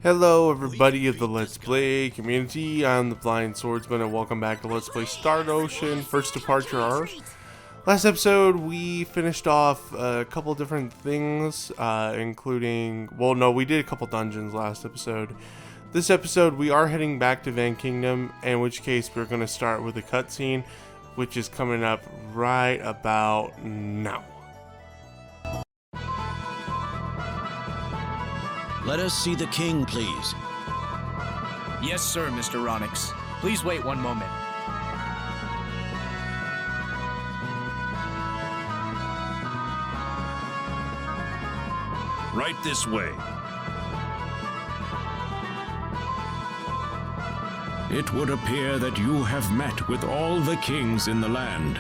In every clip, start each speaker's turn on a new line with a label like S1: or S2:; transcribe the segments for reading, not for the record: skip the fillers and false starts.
S1: Hello everybody of the Let's Play community, I'm the Blind Swordsman and welcome back to Let's Play Start Ocean First Departure R. Last episode we finished off a couple different things, including, well no, we did a couple dungeons last episode. This episode we are heading back to Van Kingdom, in which case we're going to start with a cutscene, which is coming up right about now.
S2: Let us see the king, please.
S3: Yes, sir, Mr. Ronix. Please wait one moment.
S4: Right this way. It would appear that you have met with all the kings in the land.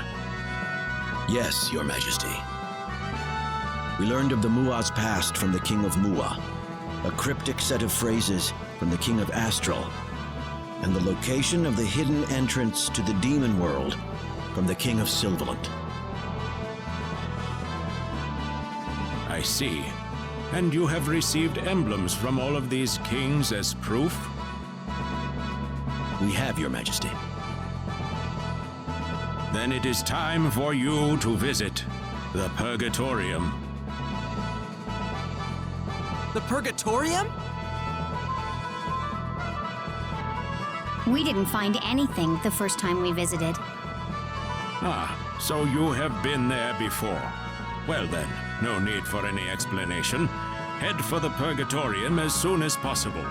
S2: Yes, your majesty. We learned of the Mua's past from the king of Mua, a cryptic set of phrases from the king of Astral, and the location of the hidden entrance to the demon world from the king of Sylvalant.
S4: I see. And you have received emblems from all of these kings as proof?
S2: We have, your majesty.
S4: Then it is time for you to visit the Purgatorium.
S3: The Purgatorium?
S5: We didn't find anything the first time we visited.
S4: Ah, so you have been there before. Well then, no need for any explanation. Head for the Purgatorium as soon as possible.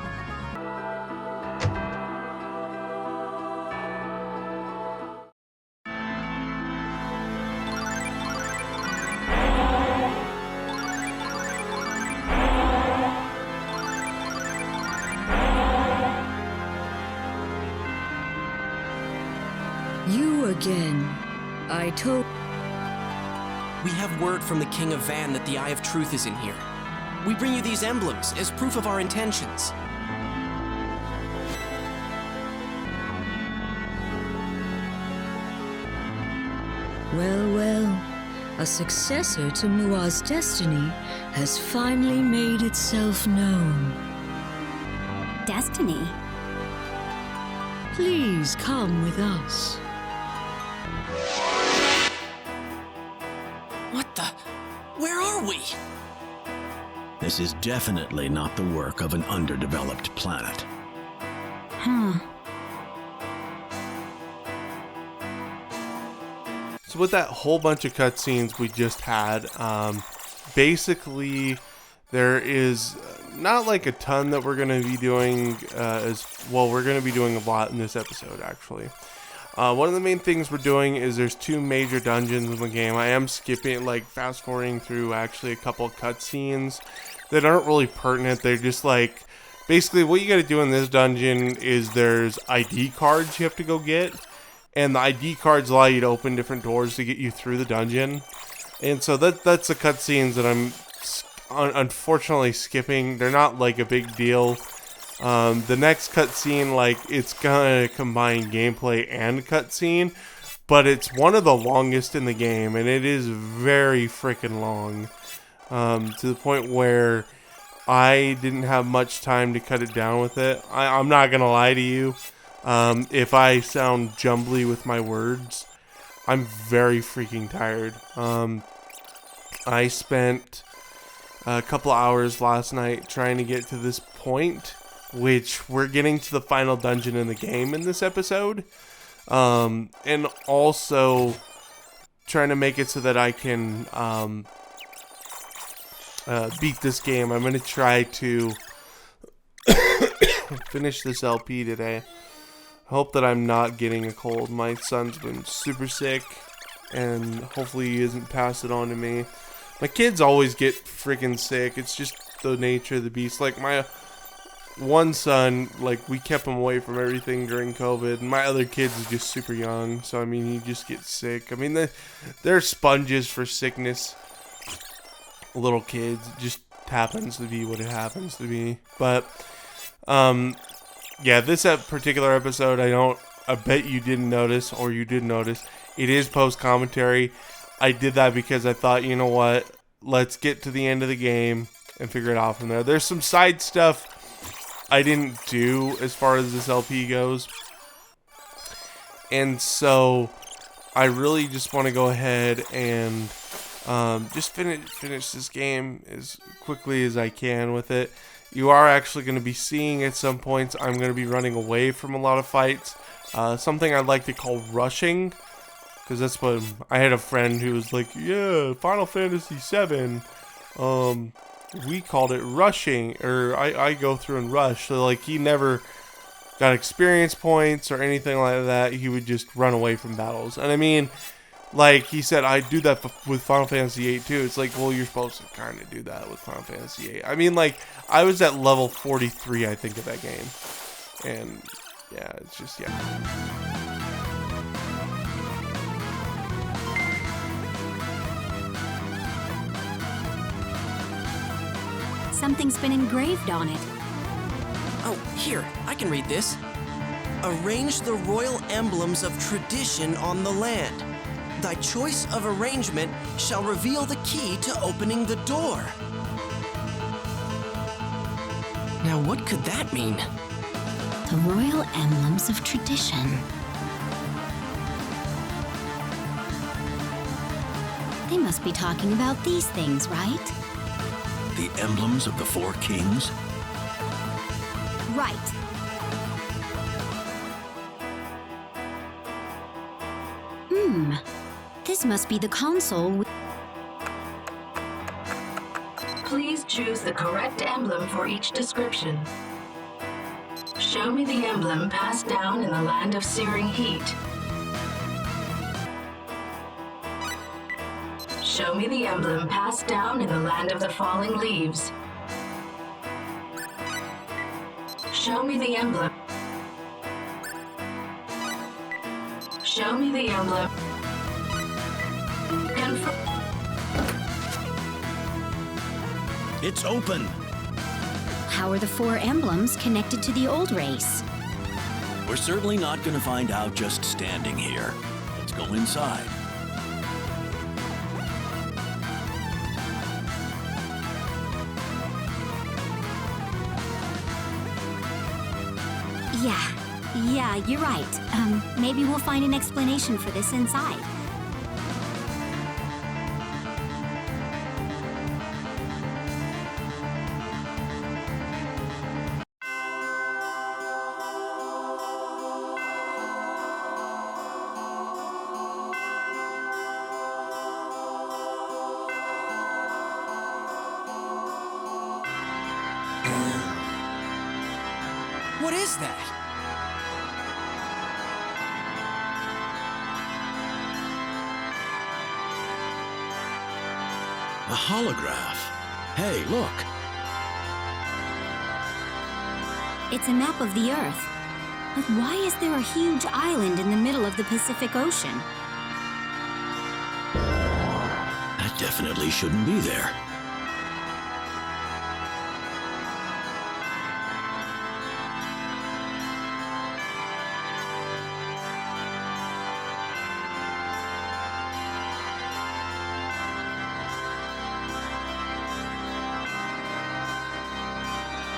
S6: You again. I told...
S7: We have word from the King of Van that the Eye of Truth is in here. We bring you these emblems as proof of our intentions.
S6: Well, well. A successor to Mua's destiny has finally made itself known.
S5: Destiny?
S6: Please come with us.
S7: What the? Where are we?
S2: This is definitely not the work of an underdeveloped planet.
S1: So with that whole bunch of cutscenes we just had, basically there is not like a ton that we're going to be doing as well. We're going to be doing a lot in this episode actually. One of the main things we're doing is there's two major dungeons in the game. I am skipping, like fast forwarding through actually a couple of cutscenes that aren't really pertinent. They're just like, basically what you got to do in this dungeon is there's ID cards you have to go get. And the ID cards allow you to open different doors to get you through the dungeon. And so that's the cutscenes that I'm unfortunately skipping. They're not like a big deal. The next cutscene, like, it's gonna combine gameplay and cutscene, but it's one of the longest in the game, and it is very freaking long. To the point where I didn't have much time to cut it down with it. I'm not gonna lie to you. If I sound jumbly with my words, I'm very freaking tired. I spent a couple hours last night trying to get to this point, which we're getting to the final dungeon in the game in this episode. And also trying to make it so that I can beat this game. I'm going to try to finish this LP today. Hope that I'm not getting a cold. My son's been super sick, and hopefully he isn't passed it on to me. My kids always get freaking sick. It's just the nature of the beast. Like my one son, like we kept him away from everything during COVID. And my other kids is just super young, so I mean he just gets sick. I mean they're sponges for sickness. Little kids, it just happens to be what it happens to be. But yeah, this particular episode, I bet you didn't notice, or you did notice, it is post-commentary. I did that because I thought, you know what, let's get to the end of the game and figure it out from there. There's some side stuff I didn't do as far as this LP goes. And so I really just want to go ahead and just finish this game as quickly as I can with it. You are actually going to be seeing at some points I'm going to be running away from a lot of fights. Something I'd like to call rushing, because that's what I had a friend who was like, yeah, Final Fantasy VII, we called it rushing, or I go through and rush. So like he never got experience points or anything like that. He would just run away from battles. And I mean, like he said, I do that with Final Fantasy VIII too. It's like, well, you're supposed to kind of do that with Final Fantasy VIII. I mean, like, I was at level 43, I think, of that game. And yeah, it's just, yeah.
S5: Something's been engraved on it.
S7: Oh, here, I can read this. Arrange the royal emblems of tradition on the land. Thy choice of arrangement shall reveal the key to opening the door. Now, what could that mean?
S5: The royal emblems of tradition. They must be talking about these things, right?
S2: The emblems of the four kings?
S5: Right. This must be the console.
S8: Please choose the correct emblem for each description. Show me the emblem passed down in the land of searing heat. Show me the emblem passed down in the land of the falling leaves. Show me the emblem. Show me the emblem.
S2: It's open!
S5: How are the four emblems connected to the old race?
S2: We're certainly not gonna find out just standing here. Let's go inside.
S5: Yeah, you're right. Maybe we'll find an explanation for this inside.
S7: What is that?
S2: A holograph. Hey, look.
S5: It's a map of the Earth. But why is there a huge island in the middle of the Pacific Ocean?
S2: That definitely shouldn't be there.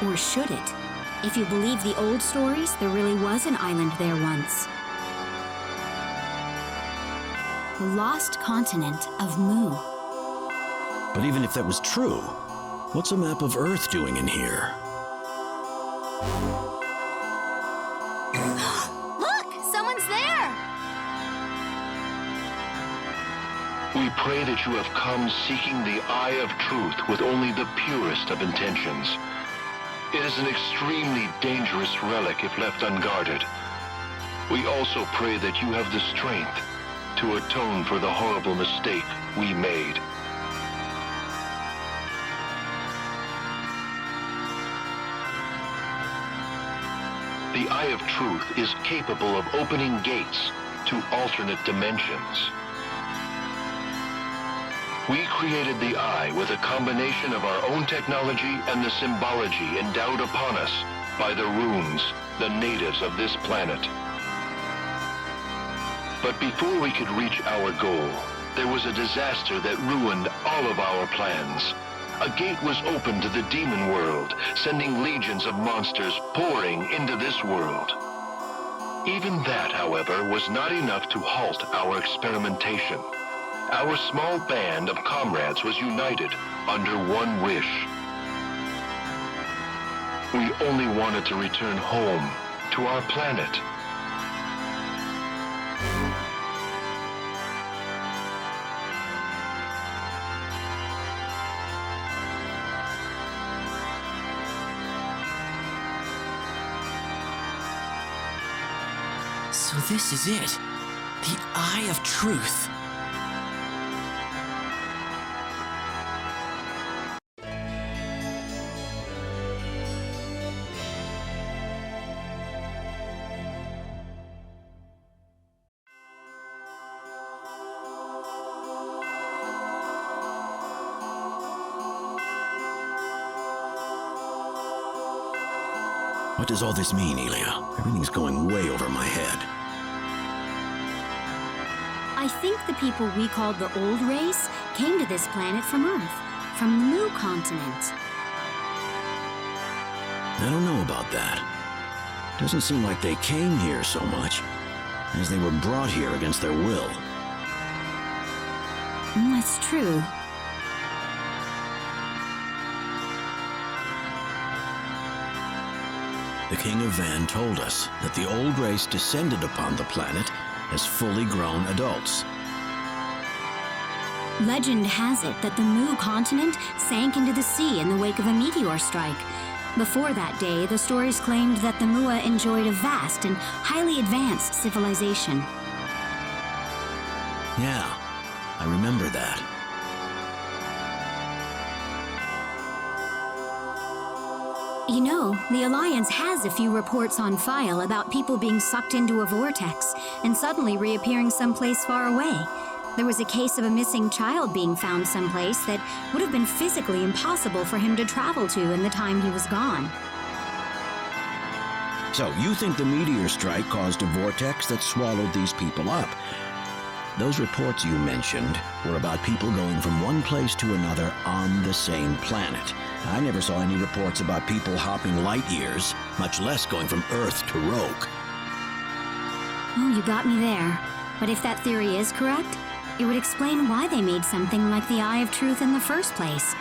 S5: Or should it? If you believe the old stories, there really was an island there once. The lost continent of Mu.
S2: But even if that was true, what's a map of Earth doing in here?
S5: Look! Someone's there!
S9: We pray that you have come seeking the eye of truth with only the purest of intentions. It is an extremely dangerous relic if left unguarded. We also pray that you have the strength to atone for the horrible mistake we made. The Eye of Truth is capable of opening gates to alternate dimensions. We created the Eye with a combination of our own technology and the symbology endowed upon us by the runes, the natives of this planet. But before we could reach our goal, there was a disaster that ruined all of our plans. a gate was opened to the demon world, sending legions of monsters pouring into this world. Even that, however, was not enough to halt our experimentation. Our small band of comrades was united under one wish. We only wanted to return home to our planet.
S7: So this is it. The Eye of Truth.
S2: What does all this mean, Elia? Everything's going way over my head.
S5: I think the people we called the Old Race came to this planet from Earth, from the Mu continent.
S2: I don't know about that. Doesn't seem like they came here so much as they were brought here against their will.
S5: That's true.
S2: The King of Van told us that the Old Race descended upon the planet as fully grown adults.
S5: Legend has it that the Mu continent sank into the sea in the wake of a meteor strike. Before that day, the stories claimed that the Mua enjoyed a vast and highly advanced civilization.
S2: Yeah, I remember that.
S5: You know, the Alliance has a few reports on file about people being sucked into a vortex and suddenly reappearing someplace far away. There was a case of a missing child being found someplace that would have been physically impossible for him to travel to in the time he was gone.
S2: So, you think the meteor strike caused a vortex that swallowed these people up? Those reports you mentioned were about people going from one place to another on the same planet. I never saw any reports about people hopping light years, much less going from Earth to Rogue.
S5: Oh, you got me there. But if that theory is correct, it would explain why they made something like the Eye of Truth in the first place.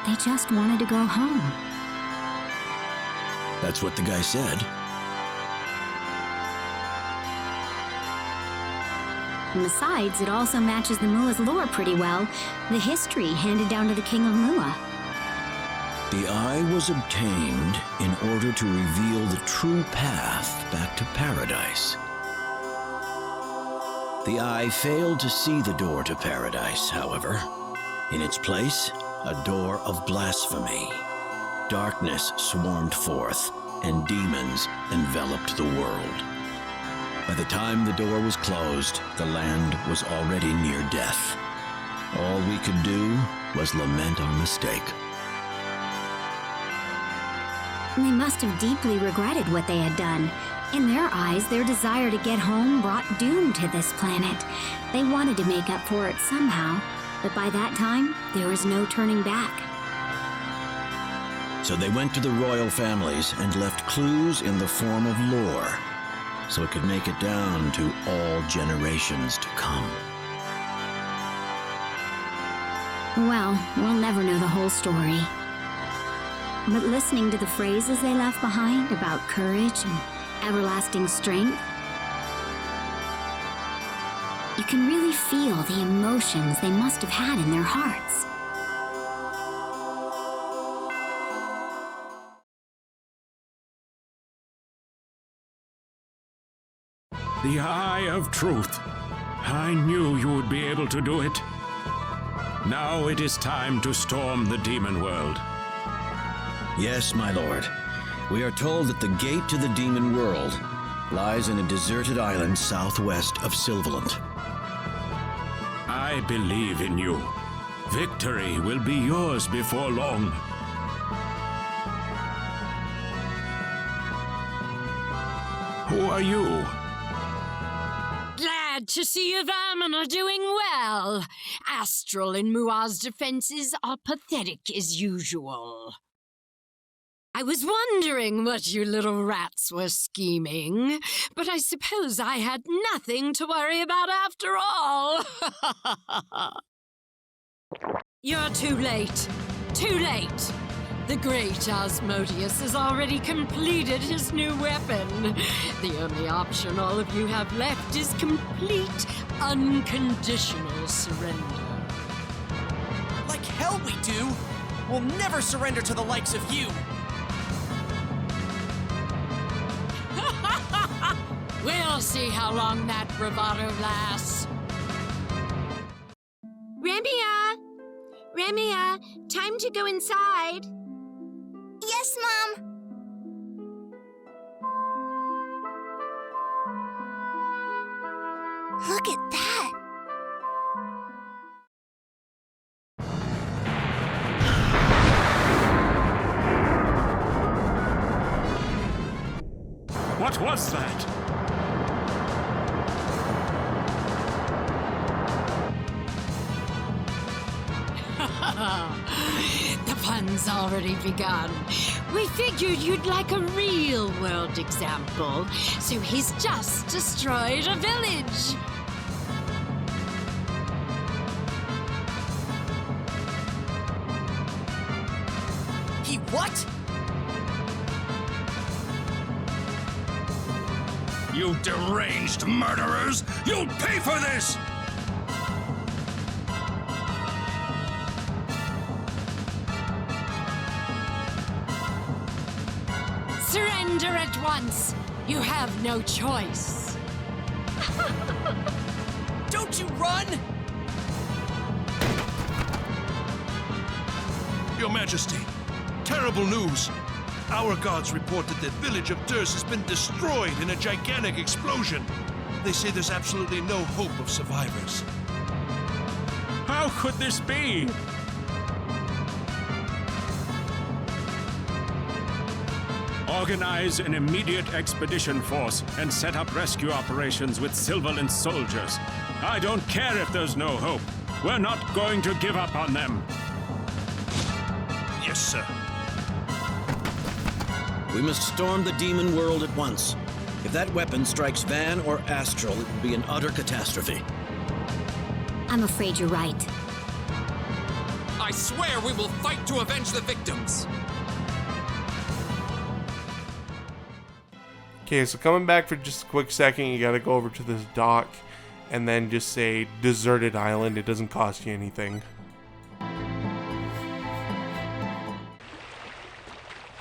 S5: They just wanted to go home.
S2: That's what the guy said.
S5: And besides, it also matches the Mua's lore pretty well. The history handed down to the King of Mua.
S2: The eye was obtained in order to reveal the true path back to paradise. The eye failed to see the door to paradise, however. In its place, a door of blasphemy. Darkness swarmed forth, and demons enveloped the world. By the time the door was closed, the land was already near death. All we could do was lament our mistake.
S5: They must have deeply regretted what they had done. In their eyes, their desire to get home brought doom to this planet. They wanted to make up for it somehow, but by that time, there was no turning back.
S2: So they went to the royal families and left clues in the form of lore, so it could make it down to all generations to come.
S5: Well, we'll never know the whole story. But listening to the phrases they left behind about courage and everlasting strength, you can really feel the emotions they must have had in their hearts.
S4: The Eye of Truth. I knew you would be able to do it. Now it is time to storm the demon world.
S2: Yes, my lord. We are told that the gate to the demon world lies in a deserted island southwest of Sylvalant.
S4: I believe in you. Victory will be yours before long. Who are you?
S6: Glad Glad to see you vermin are doing well. Astral and Mua's defenses are pathetic as usual. I was wondering what you little rats were scheming, but I suppose I had nothing to worry about after all. You're too late. Too late. The great Asmodeus has already completed his new weapon. The only option all of you have left is complete, unconditional surrender.
S7: Like hell we do! We'll never surrender to the likes of you!
S6: We'll see how long that bravado lasts.
S5: Ramia, time to go inside.
S10: Yes, Mom. Look at that.
S4: What was that?
S6: The fun's already begun. We figured you'd like a real-world example, so he's just destroyed a village.
S7: He what?
S4: You deranged murderers! You'll pay for this!
S6: Surrender at once. You have no choice.
S7: Don't you run!
S11: Your Majesty, terrible news. Our gods reported that village of Durs has been destroyed in a gigantic explosion. They say there's absolutely no hope of survivors.
S4: How could this be? Organize an immediate expedition force and set up rescue operations with Silverland soldiers. I don't care if there's no hope. We're not going to give up on them.
S11: Yes, sir.
S2: We must storm the demon world at once. If that weapon strikes Van or Astral, it will be an utter catastrophe.
S5: I'm afraid you're right.
S12: I swear we will fight to avenge the victims!
S1: Okay, so coming back for just a quick second, you gotta go over to this dock and then just say deserted island. It doesn't cost you anything.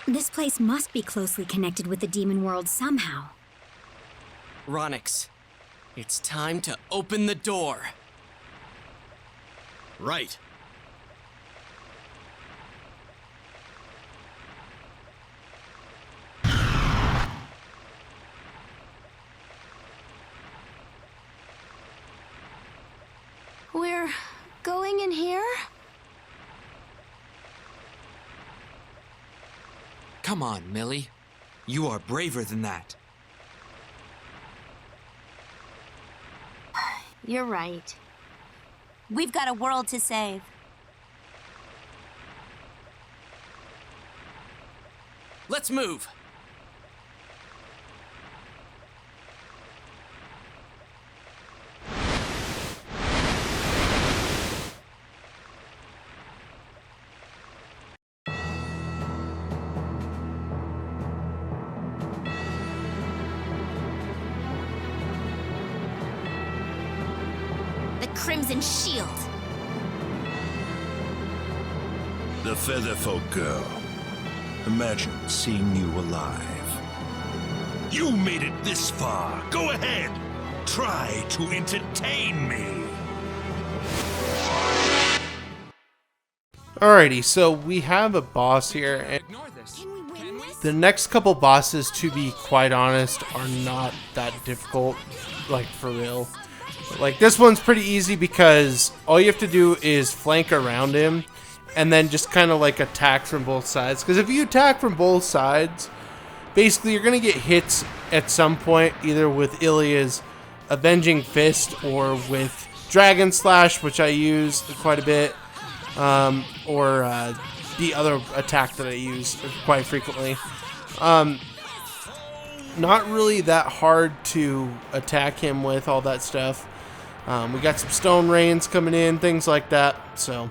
S5: This place must be closely connected with the demon world somehow.
S7: Ronix, it's time to open the door.
S2: Right.
S10: We're going in here?
S12: Come on, Millie. You are braver than that.
S10: You're right. We've got a world to save.
S7: Let's move.
S10: Crimson Shield.
S11: The Featherfolk girl. Imagine seeing you alive. You made it this far. Go ahead. Try to entertain me.
S1: Alrighty, so we have a boss here, and the next couple bosses, to be quite honest, are not that difficult, like for real. Like, this one's pretty easy because all you have to do is flank around him and then just kind of like attack from both sides. Because if you attack from both sides, basically you're going to get hits at some point, either with Ilya's Avenging Fist or with Dragon Slash, which I use quite a bit, or the other attack that I use quite frequently. Not really that hard to attack him with, all that stuff. We got some stone rains coming in, things like that. So,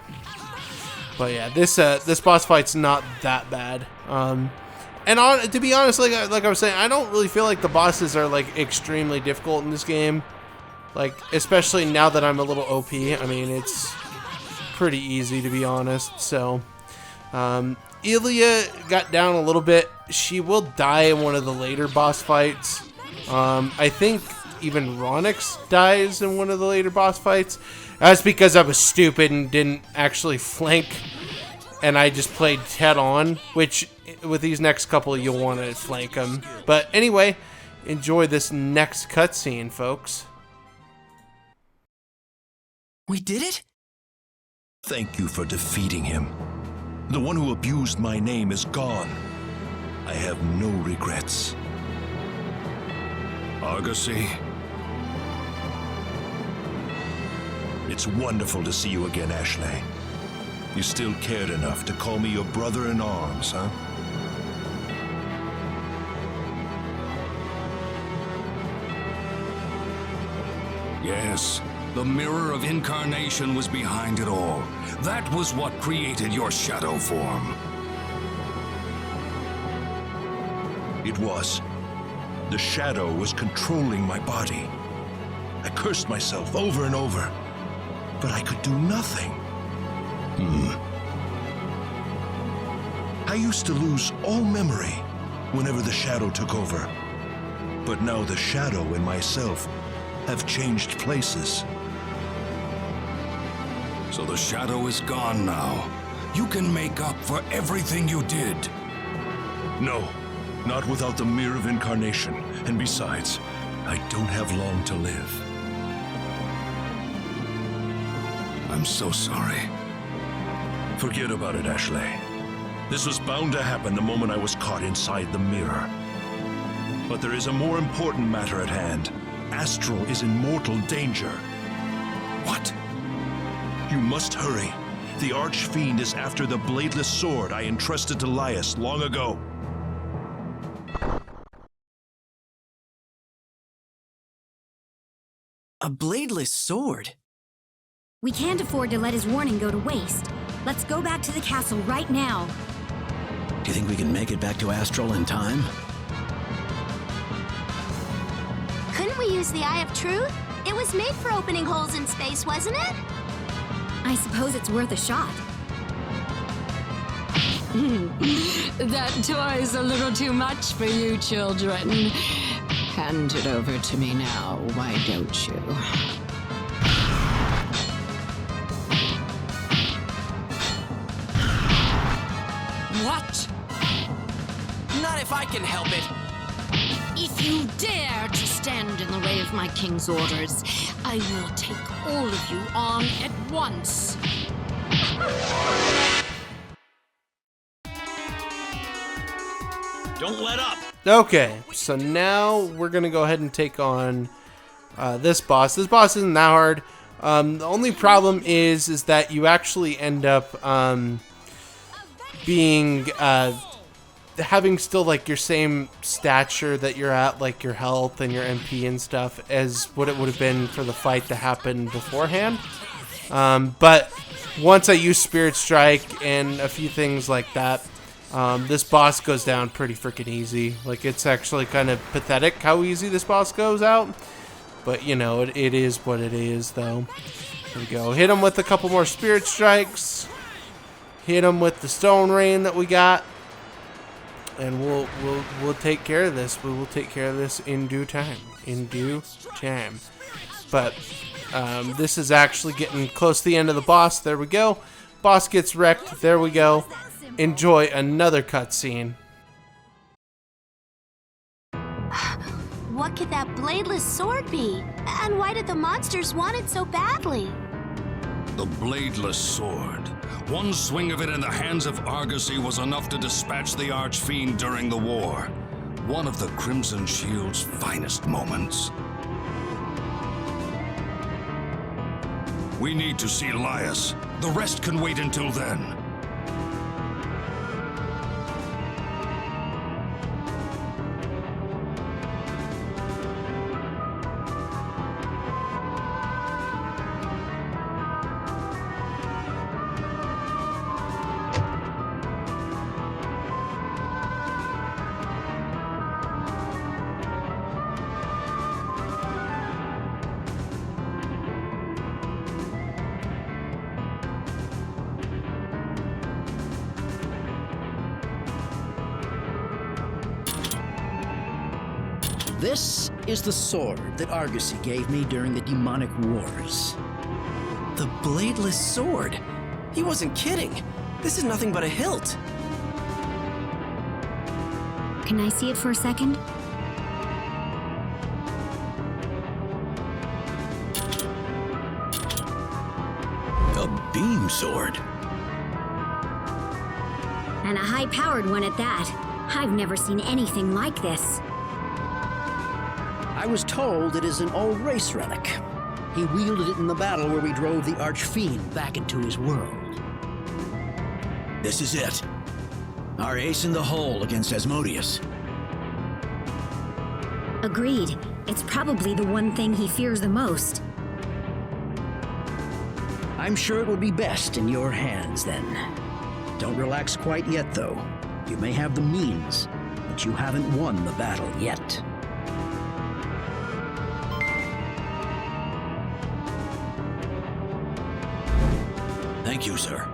S1: but yeah, this boss fight's not that bad. To be honest, like I was saying, I don't really feel like the bosses are like extremely difficult in this game. Like, especially now that I'm a little OP. I mean, it's pretty easy, to be honest. So, Ilya got down a little bit. She will die in one of the later boss fights. I think even Ronix dies in one of the later boss fights. That's because I was stupid and didn't actually flank, and I just played head on, which with these next couple you'll want to flank them. But anyway, enjoy this next cutscene, folks.
S7: We did it?
S11: Thank you for defeating him. The one who abused my name is gone. I have no regrets.
S4: Argosy?
S11: It's wonderful to see you again, Ashley. You still cared enough to call me your brother in arms, huh?
S4: Yes, the Mirror of Incarnation was behind it all. That was what created your shadow form.
S11: It was. The shadow was controlling my body. I cursed myself over and over, but I could do nothing. I used to lose all memory whenever the shadow took over. But now the shadow and myself have changed places.
S4: So the shadow is gone now. You can make up for everything you did.
S11: No, not without the Mirror of Incarnation. And besides, I don't have long to live.
S4: I'm so sorry.
S11: Forget about it, Ashley. This was bound to happen the moment I was caught inside the mirror. But there is a more important matter at hand. Astral is in mortal danger.
S4: What?
S11: You must hurry. The Archfiend is after the bladeless sword I entrusted to Laius long ago.
S7: A bladeless sword?
S5: We can't afford to let his warning go to waste. Let's go back to the castle right now.
S2: Do you think we can make it back to Astral in time?
S10: Couldn't we use the Eye of Truth? It was made for opening holes in space, wasn't it?
S5: I suppose it's worth a shot.
S6: That toy's a little too much for you children. Hand it over to me now, why don't you? What?
S7: Not if I can help it.
S6: If you dare to stand in the way of my king's orders, I will take all of you on at once.
S2: Don't let up!
S1: Okay, so now we're going to go ahead and take on this boss. This boss isn't that hard. The only problem is that you actually end up being having still like your same stature that you're at, like your health and your MP and stuff, as what it would have been for the fight that happened beforehand. But once I use Spirit Strike and a few things like that, this boss goes down pretty freaking easy. Like, it's actually kind of pathetic how easy this boss goes out. But, you know, it is what it is, though. There we go. Hit him with a couple more Spirit Strikes. Hit him with the Stone Rain that we got. And we'll take care of this. We will take care of this in due time. In due time. But this is actually getting close to the end of the boss. There we go. Boss gets wrecked. There we go. Enjoy another cutscene.
S10: What could that bladeless sword be? And why did the monsters want it so badly?
S4: The bladeless sword. One swing of it in the hands of Argosy was enough to dispatch the Archfiend during the war. One of the Crimson Shield's finest moments.
S11: We need to see Elias. The rest can wait until then.
S13: This is the sword that Argosy gave me during the demonic wars.
S7: The bladeless sword? He wasn't kidding. This is nothing but a hilt.
S5: Can I see it for a second?
S2: A beam sword.
S5: And a high-powered one at that. I've never seen anything like this.
S13: I was told it is an old race relic. He wielded it in the battle where we drove the Archfiend back into his world.
S2: This is it. Our ace in the hole against Asmodeus.
S5: Agreed. It's probably the one thing he fears the most.
S13: I'm sure it would be best in your hands, then. Don't relax quite yet, though. You may have the means, but you haven't won the battle yet.
S2: Thank you, sir.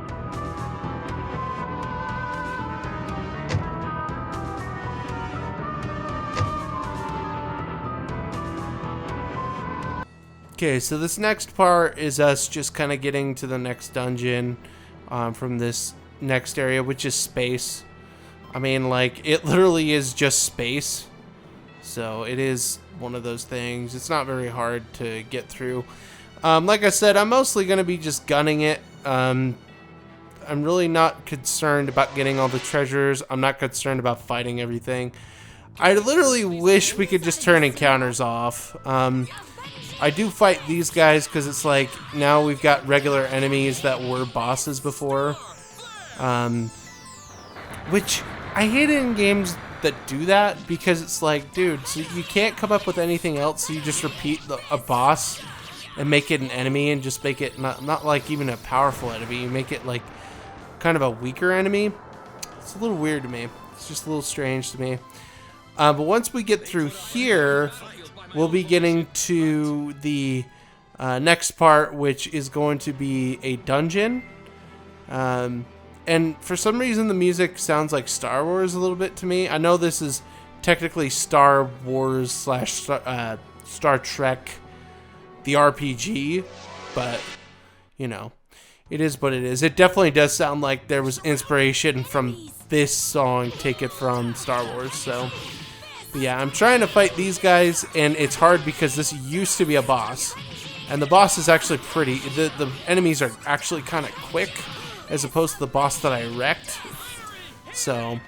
S1: Okay, so this next part is us just kind of getting to the next dungeon from this next area, which is space. I mean, like, it literally is just space. So it is one of those things. It's not very hard to get through. Like I said, I'm mostly going to be just gunning it. I'm really not concerned about getting all the treasures. I'm not concerned about fighting everything. I literally wish we could just turn encounters off. I do fight these guys because it's like now we've got regular enemies that were bosses before. Which I hate in games that do that because it's like, dude, so you can't come up with anything else, so you just repeat a boss and make it an enemy and just make it not like even a powerful enemy. You make it like kind of a weaker enemy. It's a little weird to me. It's just a little strange to me. But once we get through here, we'll be getting to the next part, which is going to be a dungeon. And for some reason, the music sounds like Star Wars a little bit to me. I know this is technically Star Wars / Star Trek, the RPG, but, you know, it is what it is. It definitely does sound like there was inspiration from this song taken from Star Wars, so... But yeah, I'm trying to fight these guys, and it's hard because this used to be a boss. And the boss is actually pretty... The enemies are actually kind of quick, as opposed to the boss that I wrecked. So,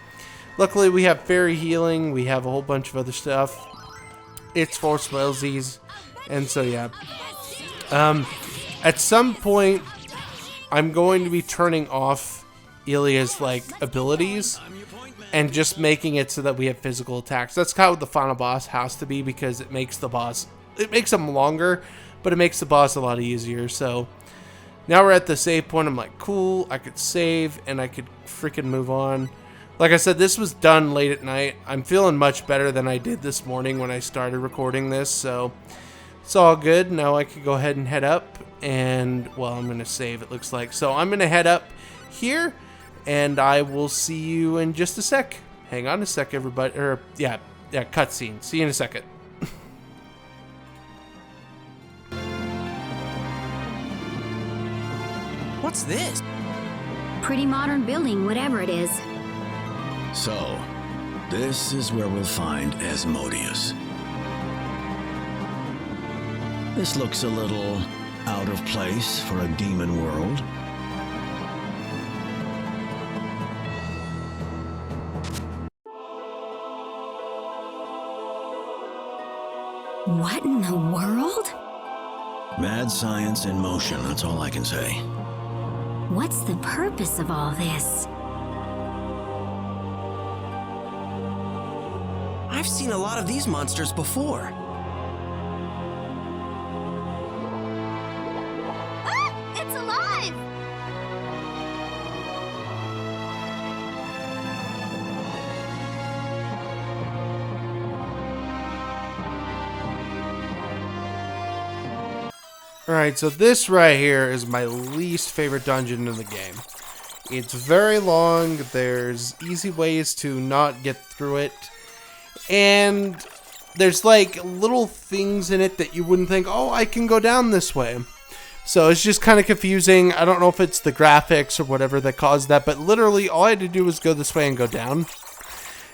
S1: luckily we have fairy healing, we have a whole bunch of other stuff. It's for spellsies, and so yeah. At some point, I'm going to be turning off Ilia's, like, abilities and just making it so that we have physical attacks. That's how the final boss has to be, because it makes the boss... It makes them longer, but it makes the boss a lot easier, so... Now we're at the save point. I'm like, cool, I could save, and I could freaking move on. Like I said, this was done late at night. I'm feeling much better than I did this morning when I started recording this, so... It's all good. Now I could go ahead and head up, and, well, I'm going to save, it looks like. So I'm going to head up here, and I will see you in just a sec. Hang on a sec, everybody. Or, yeah, cutscene. See you in a second.
S7: What's this?
S5: Pretty modern building, whatever it is.
S2: So, this is where we'll find Asmodeus. This looks a little out of place for a demon world.
S5: What in the world?
S2: Mad science in motion, that's all I can say.
S5: What's the purpose of all this?
S7: I've seen a lot of these monsters before.
S10: Ah! It's alive!
S1: Alright, so this right here is my least favorite dungeon in the game. It's very long, there's easy ways to not get through it, and there's like little things in it that you wouldn't think, oh, I can go down this way. So it's just kind of confusing. I don't know if it's the graphics or whatever that caused that, but literally all I had to do was go this way and go down.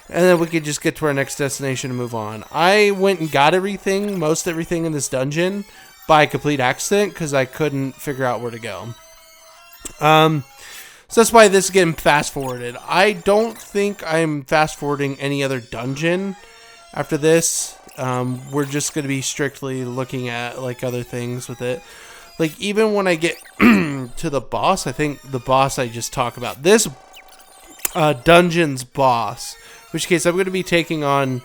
S1: And then we could just get to our next destination and move on. I went and got everything, most everything in this dungeon, by complete accident because I couldn't figure out where to go. So that's why this is getting fast forwarded. I don't think I'm fast forwarding any other dungeon after this. We're just going to be strictly looking at like other things with it. Like even when I get to the boss, I think the boss I just talked about, this dungeon's boss, in which case I'm going to be taking on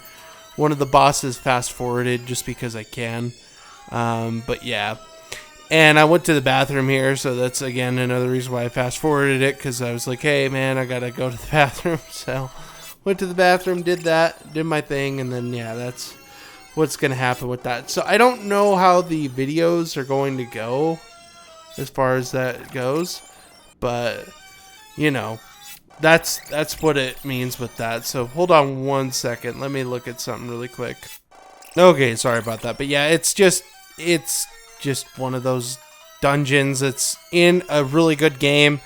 S1: one of the bosses fast forwarded just because I can. But yeah, and I went to the bathroom here, so that's again another reason why I fast forwarded it, because I was like, hey man, I gotta go to the bathroom. So went to the bathroom, did that, did my thing, and then yeah, that's what's gonna happen with that. So I don't know how the videos are going to go as far as that goes, but you know, that's what it means with that. So hold on one second, let me look at something really quick. Okay, sorry about that, but yeah, it's just one of those dungeons. It's in a really good game.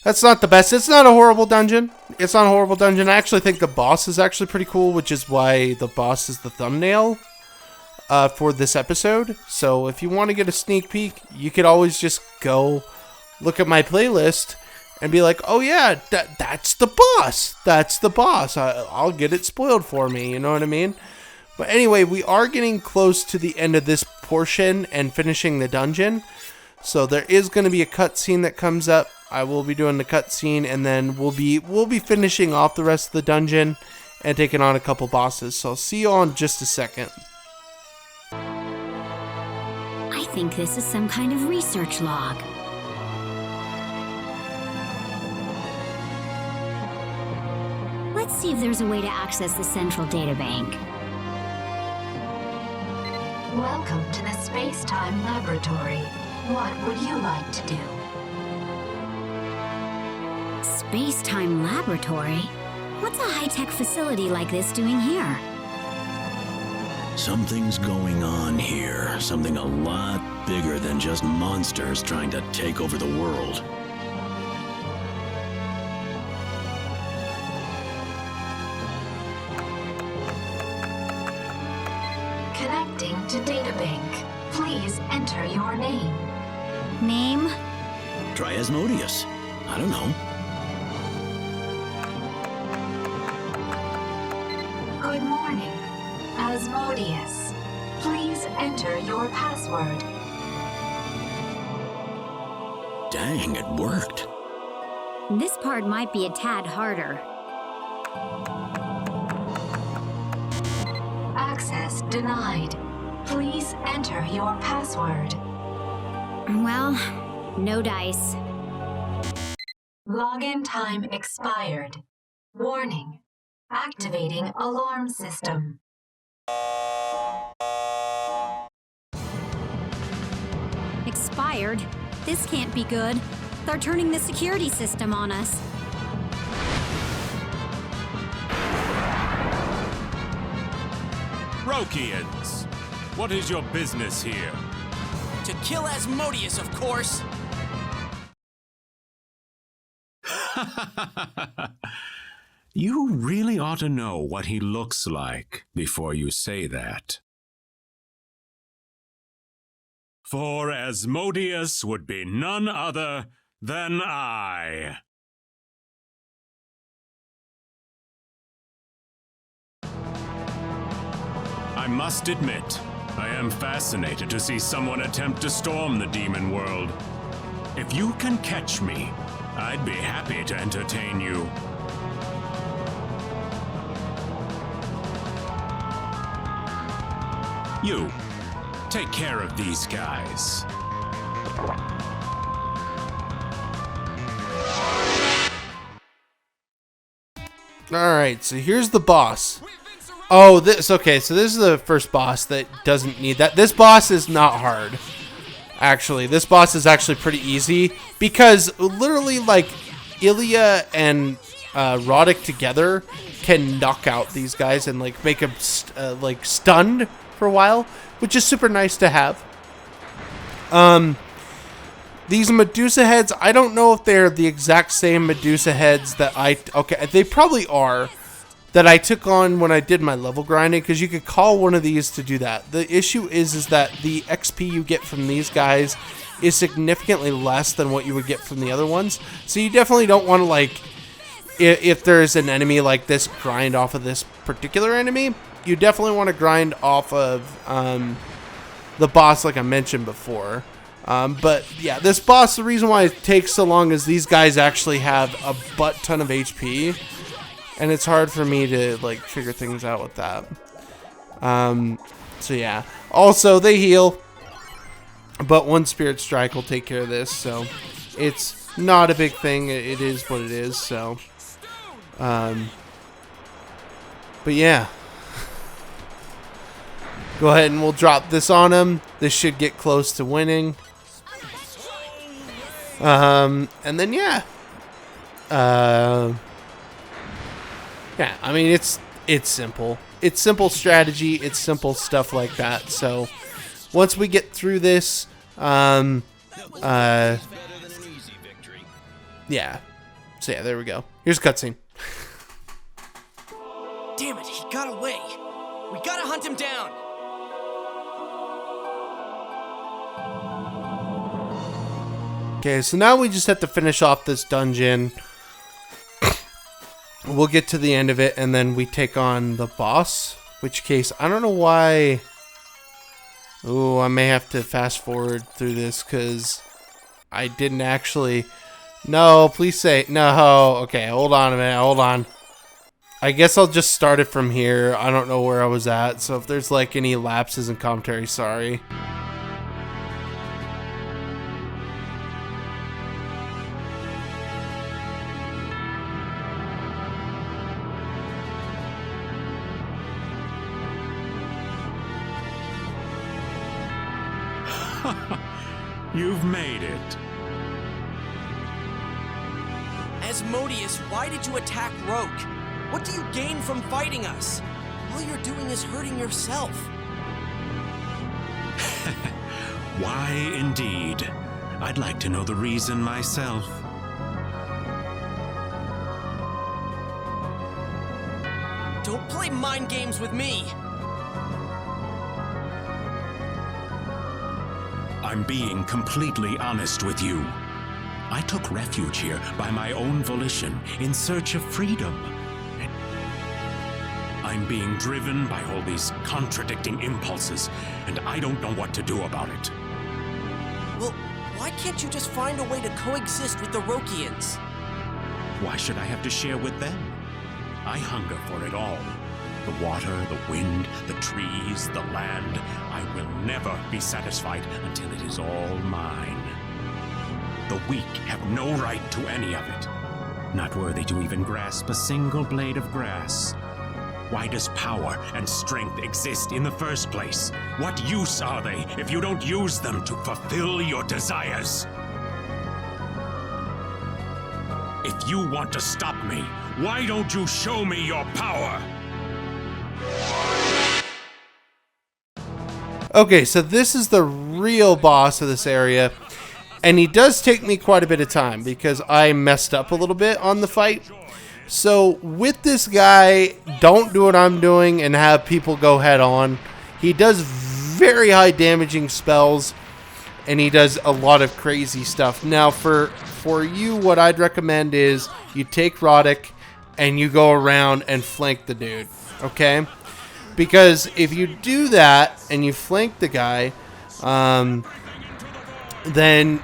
S1: That's not the best. It's not a horrible dungeon. It's not a horrible dungeon. I actually think the boss is actually pretty cool, which is why the boss is the thumbnail for this episode. So if you want to get a sneak peek, you could always just go look at my playlist and be like, oh yeah, that's the boss. That's the boss. I'll get it spoiled for me. You know what I mean? But anyway, we are getting close to the end of this portion and finishing the dungeon. So there is going to be a cutscene that comes up. I will be doing the cutscene, and then we'll be finishing off the rest of the dungeon and taking on a couple bosses. So I'll see you all in just a second.
S5: I think this is some kind of research log. Let's see if there's a way to access the central databank.
S8: Welcome to the Space-Time Laboratory. What would you like to do?
S5: Space-Time Laboratory? What's a high-tech facility like this doing here?
S2: Something's going on here. Something a lot bigger than just monsters trying to take over the world.
S8: Connecting to databank. Please enter your name.
S5: Name?
S2: Try Asmodeus. I don't know.
S8: Good morning. Asmodeus. Please enter your password.
S2: Dang, it worked.
S5: This part might be a tad harder.
S8: Access denied. Please enter your password.
S5: Well, no dice.
S8: Login time expired. Warning. Activating alarm system.
S5: Expired? This can't be good. They're turning the security system on us.
S4: Rokians, what is your business here?
S7: To kill Asmodeus, of course.
S4: You really ought to know what he looks like before you say that. For Asmodeus would be none other than I. I must admit, I am fascinated to see someone attempt to storm the demon world. If you can catch me, I'd be happy to entertain you. You, take care of these guys.
S1: Alright, so here's the boss. Oh, okay, so this is the first boss that doesn't need that. This boss is not hard. Actually, this boss is actually pretty easy because literally, like, Ilya and Roddick together can knock out these guys and, like, make them like stunned for a while, which is super nice to have. These Medusa heads, I don't know if they're the exact same Medusa heads that okay, they probably are, that I took on when I did my level grinding, because you could call one of these to do that. The issue is that the XP you get from these guys is significantly less than what you would get from the other ones. So you definitely don't want to, like, if there's an enemy like this, grind off of this particular enemy. You definitely want to grind off of the boss like I mentioned before. But yeah, this boss, the reason why it takes so long is these guys actually have a butt ton of HP, and it's hard for me to, like, figure things out with that. So yeah. Also, they heal, but one Spirit Strike will take care of this, so it's not a big thing. It is what it is, so. But yeah. Go ahead and we'll drop this on him. This should get close to winning. And then yeah. Yeah, I mean, it's simple. It's simple strategy. It's simple stuff like that. So once we get through this, yeah. So yeah, there we go. Here's a cutscene.
S7: Damn it, he got away. We gotta hunt him down.
S1: Okay, so now we just have to finish off this dungeon. We'll get to the end of it, and then we take on the boss. Which case, I don't know why. Ooh, I may have to fast forward through this because I didn't actually. No, please say no. Okay, hold on a minute. Hold on. I guess I'll just start it from here. I don't know where I was at, so if there's like any lapses in commentary, sorry.
S4: You've made it.
S7: Asmodeus, why did you attack Rogue? What do you gain from fighting us? All you're doing is hurting yourself.
S4: Why, indeed. I'd like to know the reason myself.
S7: Don't play mind games with me.
S4: I'm being completely honest with you. I took refuge here by my own volition in search of freedom. I'm being driven by all these contradicting impulses, and I don't know what to do about it.
S7: Well, why can't you just find a way to coexist with the Rokians?
S4: Why should I have to share with them? I hunger for it all. The water, the wind, the trees, the land. I will never be satisfied until it is all mine. The weak have no right to any of it. Not worthy to even grasp a single blade of grass. Why does power and strength exist in the first place? What use are they if you don't use them to fulfill your desires? If you want to stop me, why don't you show me your power?
S1: Okay, so this is the real boss of this area, and he does take me quite a bit of time because I messed up a little bit on the fight. So with this guy, don't do what I'm doing and have people go head on. He does very high damaging spells, and he does a lot of crazy stuff. Now for you, what I'd recommend is you take Roddick and you go around and flank the dude, okay? Because if you do that and you flank the guy, then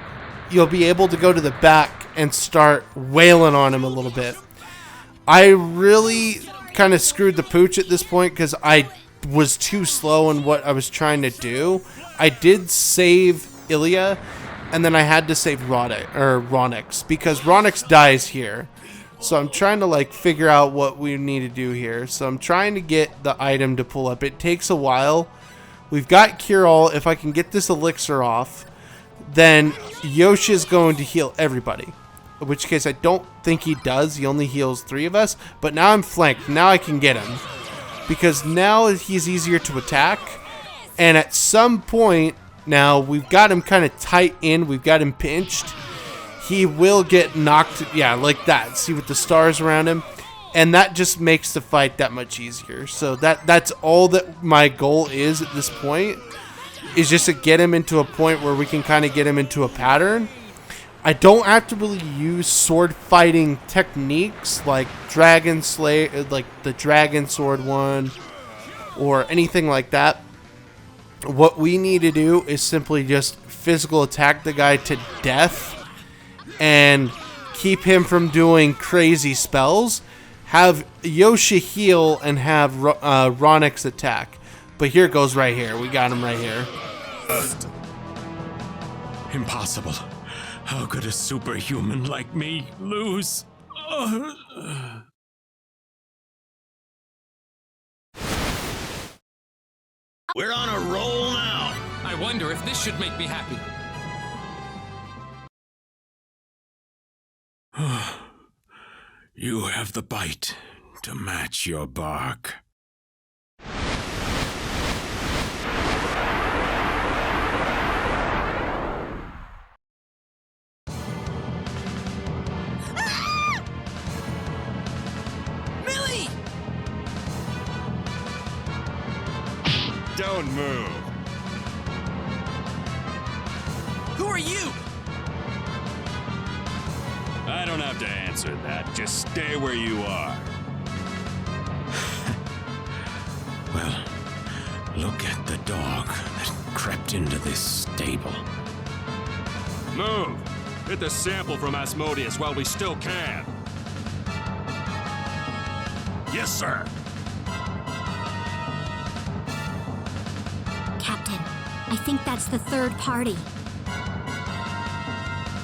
S1: you'll be able to go to the back and start wailing on him a little bit. I really kind of screwed the pooch at this point because I was too slow in what I was trying to do. I did save Ilya, and then I had to save Ronix because Ronix dies here. So I'm trying to like figure out what we need to do here. So I'm trying to get the item to pull up. It takes a while. We've got Cure All. If I can get this elixir off, then Yoshi's going to heal everybody. In which case I don't think he does. He only heals 3 of us. But now I'm flanked. Now I can get him. Because now he's easier to attack. And at some point now we've got him kind of tight in. We've got him pinched. He will get knocked, yeah, like that. See with the stars around him, and that just makes the fight that much easier. So that's all that my goal is at this point, is just to get him into a point where we can kind of get him into a pattern. I don't have to really use sword fighting techniques like Dragon Slay, like the Dragon Sword one, or anything like that. What we need to do is simply just physical attack the guy to death and keep him from doing crazy spells. Have Yoshi heal and have Ronix attack. But here it goes right here. We got him right here.
S4: Impossible. How could a superhuman like me lose?
S11: We're on a roll now.
S12: I wonder if this should make me happy.
S4: You have the bite to match your bark.
S7: Millie!
S11: Don't move.
S7: Who are you?
S11: I don't have to answer that. Just stay where you are.
S4: Well, look at the dog that crept into this stable.
S11: Move! Hit the sample from Asmodeus while we still can. Yes, sir.
S5: Captain, I think that's the 3rd party.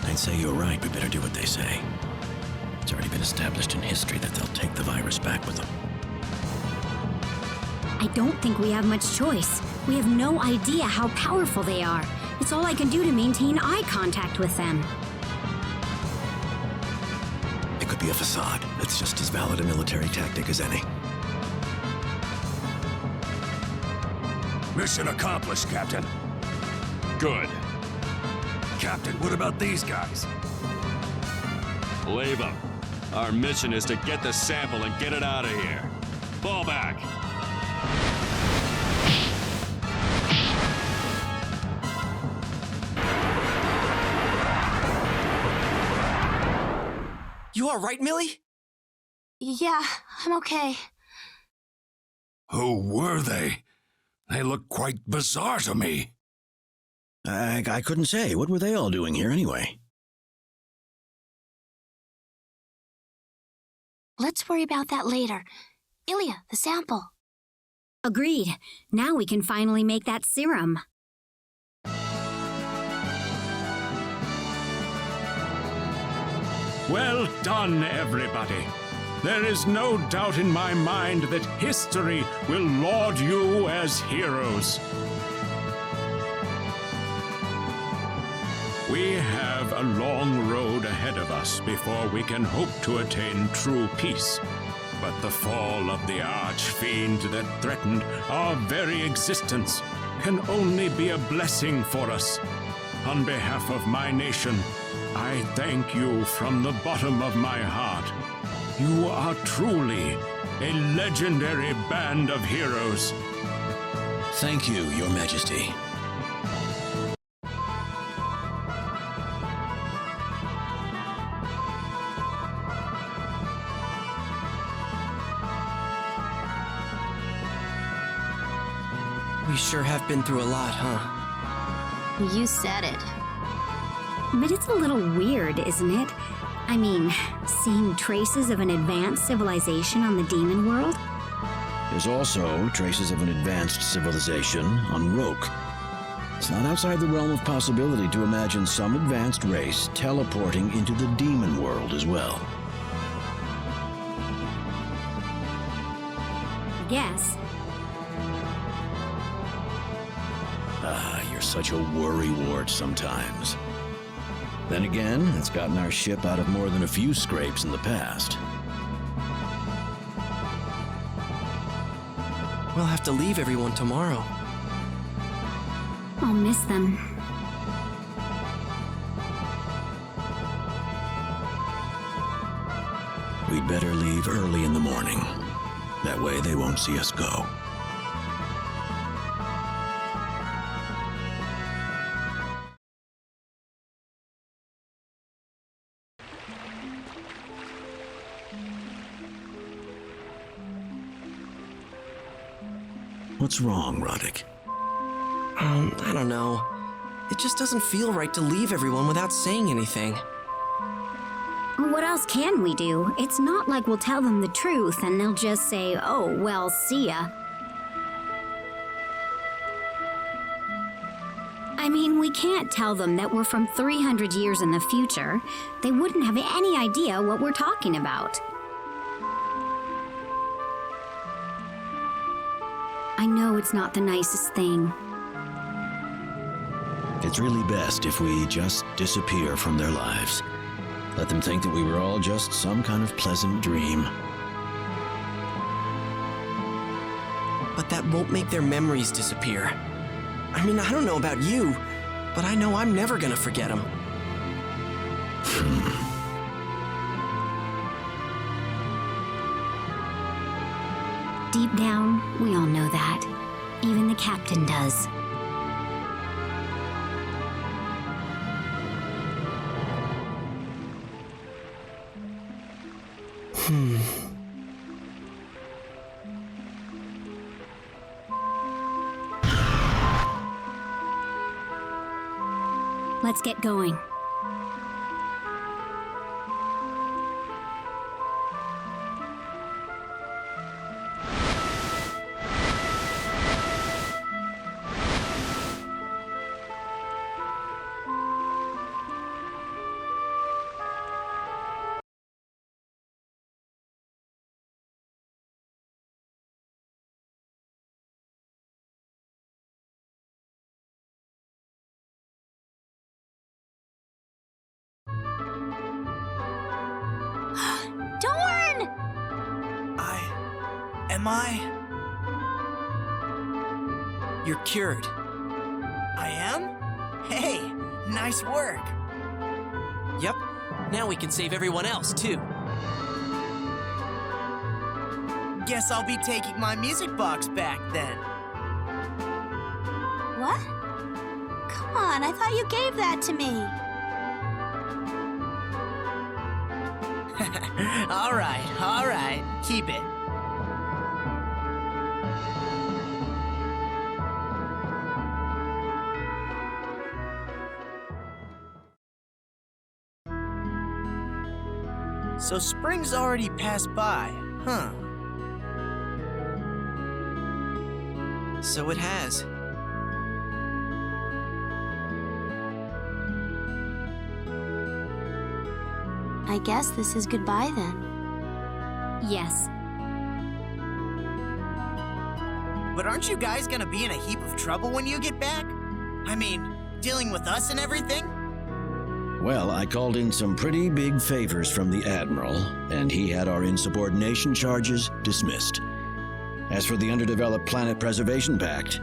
S2: I'd say you're right. We better do what they say. It's already been established in history that they'll take the virus back with them.
S5: I don't think we have much choice. We have no idea how powerful they are. It's all I can do to maintain eye contact with them.
S2: It could be a facade. It's just as valid a military tactic as any.
S11: Mission accomplished, Captain. Good. Captain, what about these guys? Leave them. Our mission is to get the sample and get it out of here. Fall back.
S7: You all right, Millie?
S10: Yeah, I'm okay.
S11: Who were they? They look quite bizarre to me.
S2: I couldn't say. What were they all doing here anyway?
S10: Let's worry about that later. Ilya, the sample.
S5: Agreed. Now we can finally make that serum.
S4: Well done, everybody. There is no doubt in my mind that history will laud you as heroes. We have a long road ahead of us before we can hope to attain true peace. But the fall of the arch-fiend that threatened our very existence can only be a blessing for us. On behalf of my nation, I thank you from the bottom of my heart. You are truly a legendary band of heroes.
S2: Thank you, Your Majesty.
S7: sure have been through a lot, huh?
S10: You said it.
S5: But it's a little weird, isn't it? I mean, seeing traces of an advanced civilization on the demon world?
S2: There's also traces of an advanced civilization on Roke. It's not outside the realm of possibility to imagine some advanced race teleporting into the demon world as well.
S5: Yes.
S2: You're such a worrywart sometimes. Then again, it's gotten our ship out of more than a few scrapes in the past.
S7: We'll have to leave everyone tomorrow.
S5: I'll miss them.
S2: We'd better leave early in the morning. That way they won't see us go. What's wrong, Roddick?
S7: I don't know. It just doesn't feel right to leave everyone without saying anything.
S5: What else can we do? It's not like we'll tell them the truth and they'll just say, oh, well, see ya. I mean, we can't tell them that we're from 300 years in the future. They wouldn't have any idea what we're talking about. I know it's not the nicest thing.
S2: It's really best if we just disappear from their lives. Let them think that we were all just some kind of pleasant dream.
S7: But that won't make their memories disappear. I mean, I don't know about you, but I know I'm never gonna forget them.
S5: Deep down, we all know that. Even the captain does. Let's get going.
S10: Dorn!
S3: Am I?
S7: You're cured.
S3: I am? Hey, nice work.
S7: Yep. Now we can save everyone else, too.
S3: Guess I'll be taking my music box back then.
S10: What? Come on, I thought you gave that to me.
S3: All right. Keep it. So spring's already passed by, huh?
S7: So it has.
S10: I guess this is goodbye then.
S5: Yes.
S3: But aren't you guys gonna be in a heap of trouble when you get back? I mean, dealing with us and everything?
S2: Well, I called in some pretty big favors from the Admiral, and he had our insubordination charges dismissed. As for the Underdeveloped Planet Preservation Pact,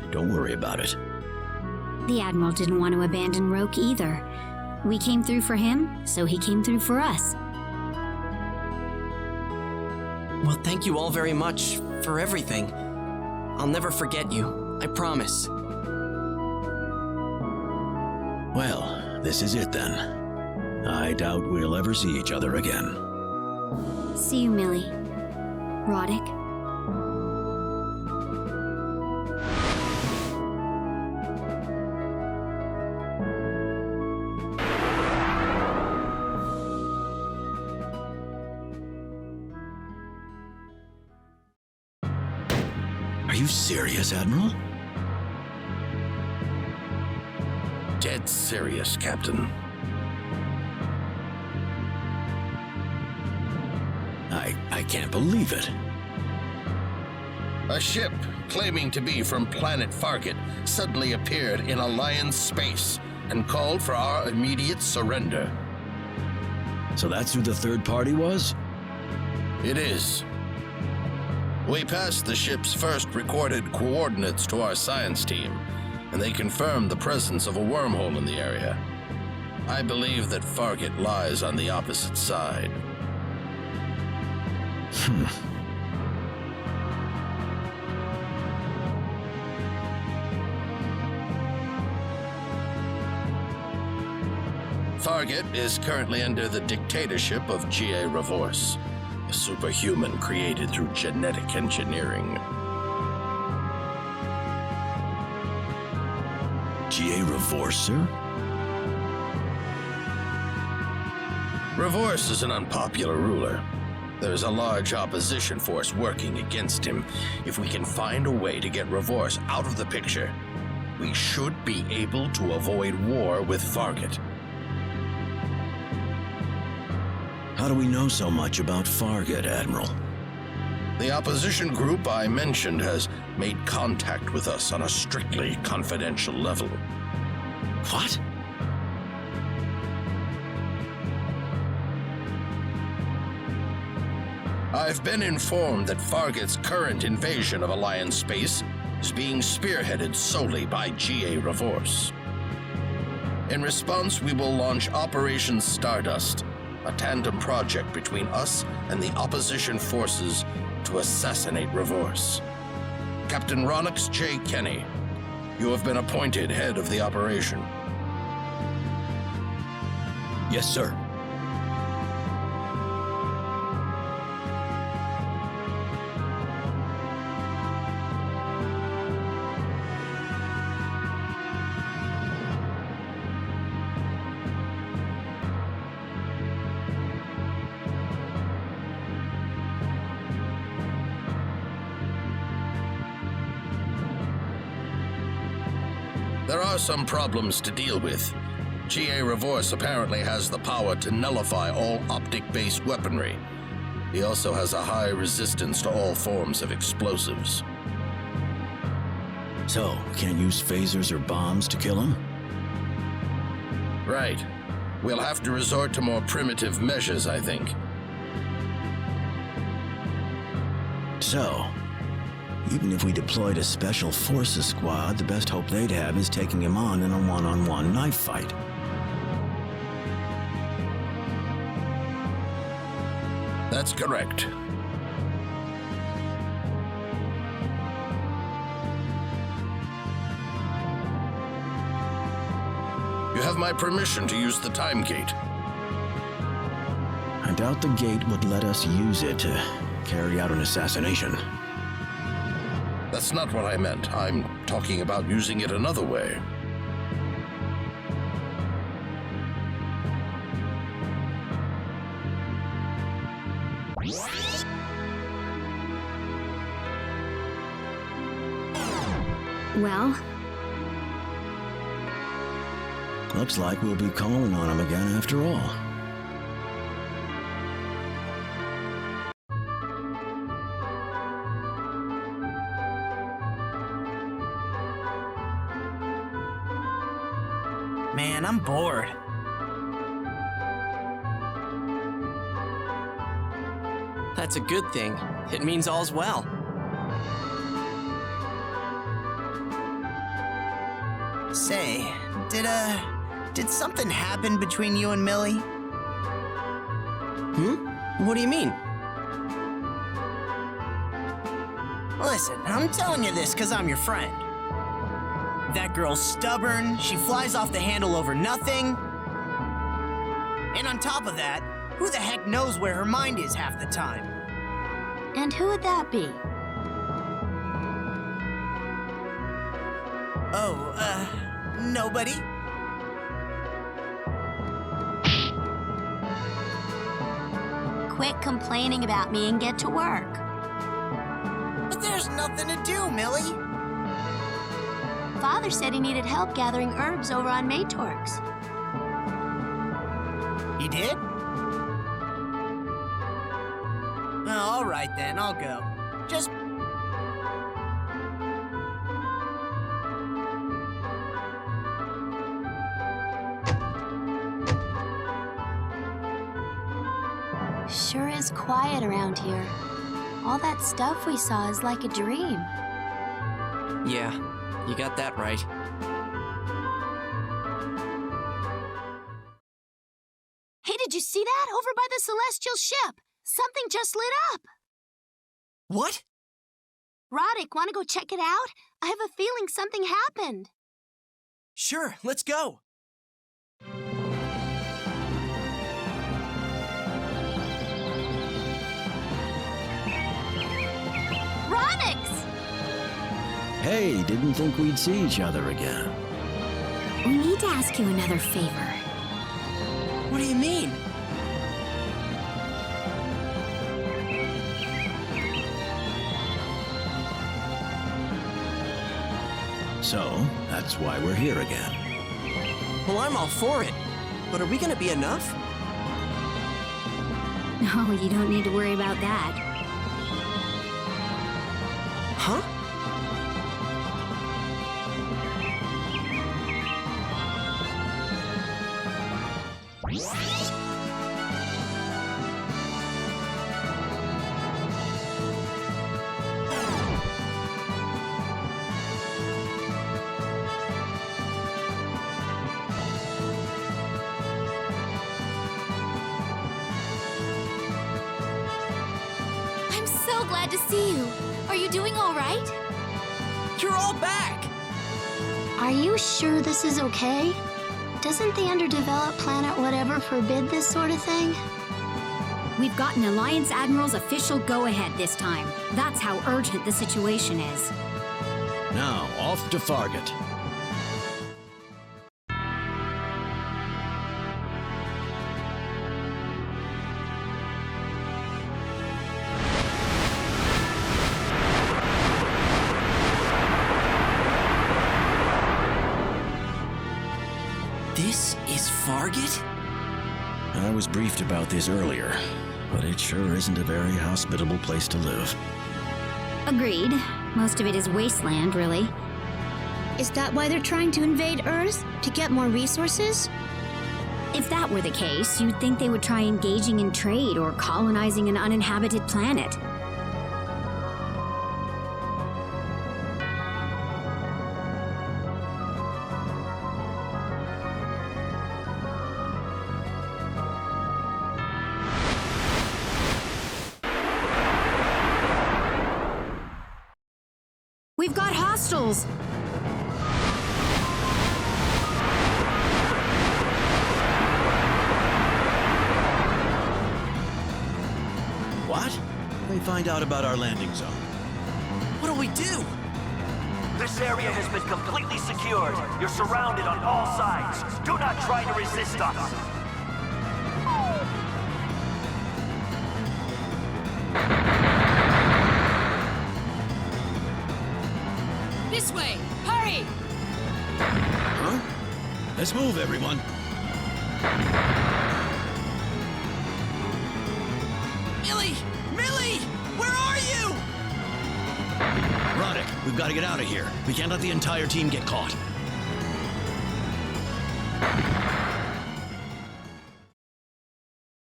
S2: don't worry about it.
S5: The Admiral didn't want to abandon Roke either. We came through for him, so he came through for us.
S7: Well, thank you all very much for everything. I'll never forget you, I promise.
S2: Well, this is it then. I doubt we'll ever see each other again.
S5: See you, Millie. Roddick.
S2: you serious, Admiral?
S11: Dead serious, Captain.
S2: I can't believe it.
S11: A ship claiming to be from planet Fargate suddenly appeared in Alliance space and called for our immediate surrender.
S2: So that's who the third party was?
S11: It is. We passed the ship's first recorded coordinates to our science team, and they confirmed the presence of a wormhole in the area. I believe that Fargate lies on the opposite side. Fargate is currently under the dictatorship of G.A. Revorse, a superhuman created through genetic engineering.
S2: G.A. Revorse, sir?
S11: Revorse is an unpopular ruler. There's a large opposition force working against him. If we can find a way to get Revorse out of the picture, we should be able to avoid war with Fargate.
S2: How do we know so much about Fargate, Admiral?
S11: The opposition group I mentioned has made contact with us on a strictly confidential level.
S2: What?
S11: I've been informed that Fargate's current invasion of Alliance space is being spearheaded solely by G.A. Revorse. In response, we will launch Operation Stardust, a tandem project between us and the opposition forces to assassinate Revorse. Captain Ronix J. Kenny, you have been appointed head of the operation.
S2: Yes, sir.
S11: There are some problems to deal with. G.A. Revorse apparently has the power to nullify all optic-based weaponry. He also has a high resistance to all forms of explosives.
S2: So, we can't use phasers or bombs to kill him?
S11: Right. We'll have to resort to more primitive measures, I think.
S2: So, even if we deployed a special forces squad, the best hope they'd have is taking him on in a one-on-one knife fight.
S11: That's correct. You have my permission to use the time gate.
S2: I doubt the gate would let us use it to carry out an assassination.
S11: That's not what I meant. I'm talking about using it another way.
S5: Well?
S2: Looks like we'll be calling on him again after all.
S3: Man, I'm bored.
S7: That's a good thing. It means all's well.
S3: Say, did something happen between you and Millie?
S7: What do you mean?
S3: Listen, I'm telling you this because I'm your friend. That girl's stubborn, she flies off the handle over nothing. And on top of that, who the heck knows where her mind is half the time?
S10: And who would that be?
S3: Oh, nobody?
S10: Quit complaining about me and get to work.
S3: There's nothing to do, Millie.
S10: Father said he needed help gathering herbs over on Maytorx.
S3: He did? All right then, I'll go. Just...
S10: Sure is quiet around here. All that stuff we saw is like a dream.
S7: Yeah, you got that right.
S10: Hey, did you see that? Over by the celestial ship. Something just lit up.
S7: What?
S10: Roddick, want to go check it out? I have a feeling something happened.
S7: Sure, let's go.
S10: Roddick's!
S2: Hey, didn't think we'd see each other again.
S5: We need to ask you another favor.
S7: What do you mean?
S2: So, that's why we're here again.
S7: Well, I'm all for it. But are we gonna be enough?
S5: No, you don't need to worry about that.
S7: Huh?
S10: I'm so glad to see you. Are you doing all right?
S7: You're all back!
S10: Are you sure this is okay? Doesn't the underdeveloped planet whatever forbid this sort of thing?
S5: We've gotten Alliance Admiral's official go-ahead this time. That's how urgent the situation is.
S2: Now, off to Fargate.
S7: This is Fargate?
S2: I was briefed about this earlier, but it sure isn't a very hospitable place to live.
S5: Agreed. Most of it is wasteland, really.
S10: Is that why they're trying to invade Earth? To get more resources?
S5: If that were the case, you'd think they would try engaging in trade or colonizing an uninhabited planet. We've got hostiles!
S2: What? They find out about our landing zone.
S7: What do we do?
S14: This area has been completely secured. You're surrounded on all sides. Do not try to resist us.
S6: This way! Hurry!
S2: Huh? Let's move, everyone.
S7: Millie! Millie! Where are you?
S2: Roddick, we've got to get out of here. We can't let the entire team get caught.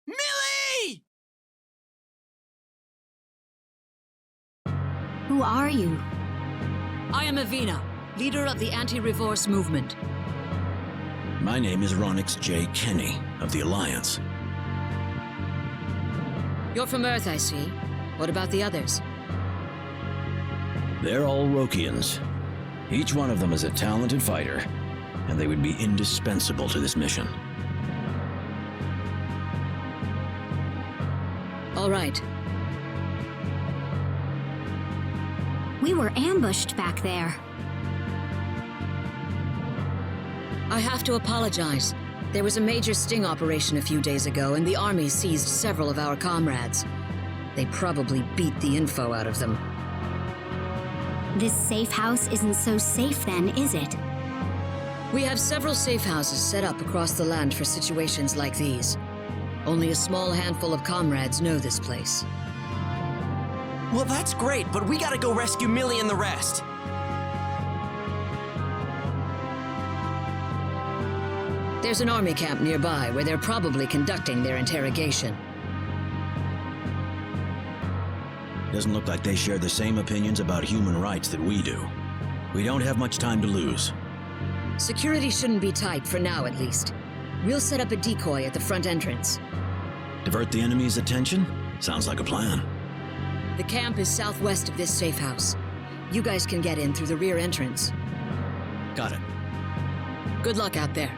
S7: Millie!
S5: Who are you?
S6: I am Avina, leader of the anti-reverse movement.
S2: My name is Ronix J. Kenny of the Alliance.
S6: You're from Earth, I see. What about the others?
S2: They're all Rokians. Each one of them is a talented fighter, and they would be indispensable to this mission.
S6: All right.
S5: We were ambushed back there.
S6: I have to apologize. There was a major sting operation a few days ago, and the army seized several of our comrades. They probably beat the info out of them.
S5: This safe house isn't so safe then, is it?
S15: We have several safe houses set up across the land for situations like these. Only a small handful of comrades know this place.
S7: Well, that's great, but we gotta go rescue Millie and the rest.
S15: There's an army camp nearby where they're probably conducting their interrogation.
S2: Doesn't look like they share the same opinions about human rights that we do. We don't have much time to lose.
S15: Security shouldn't be tight, for now at least. We'll set up a decoy at the front entrance.
S2: Divert the enemy's attention? Sounds like a plan.
S15: The camp is southwest of this safe house. You guys can get in through the rear entrance.
S2: Got it.
S15: Good luck out there.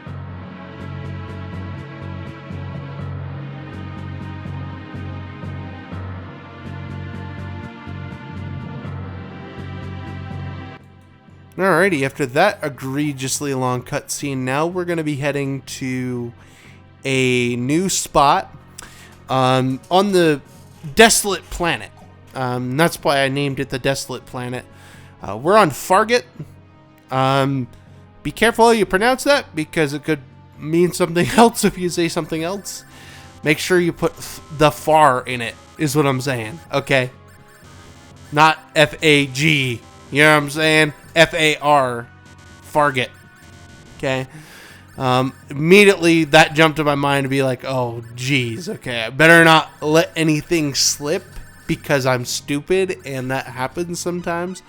S1: Alrighty, after that egregiously long cutscene, now we're going to be heading to a new spot on the Desolate planet. That's why I named it the Desolate planet. We're on Fargate. Be careful how you pronounce that, because it could mean something else if you say something else. Make sure you put the far in it, is what I'm saying, okay? Not F-A-G, you know what I'm saying? F-A-R, Fargate, okay? Immediately that jumped to my mind to be like, oh, geez, okay, I better not let anything slip because I'm stupid, and that happens sometimes.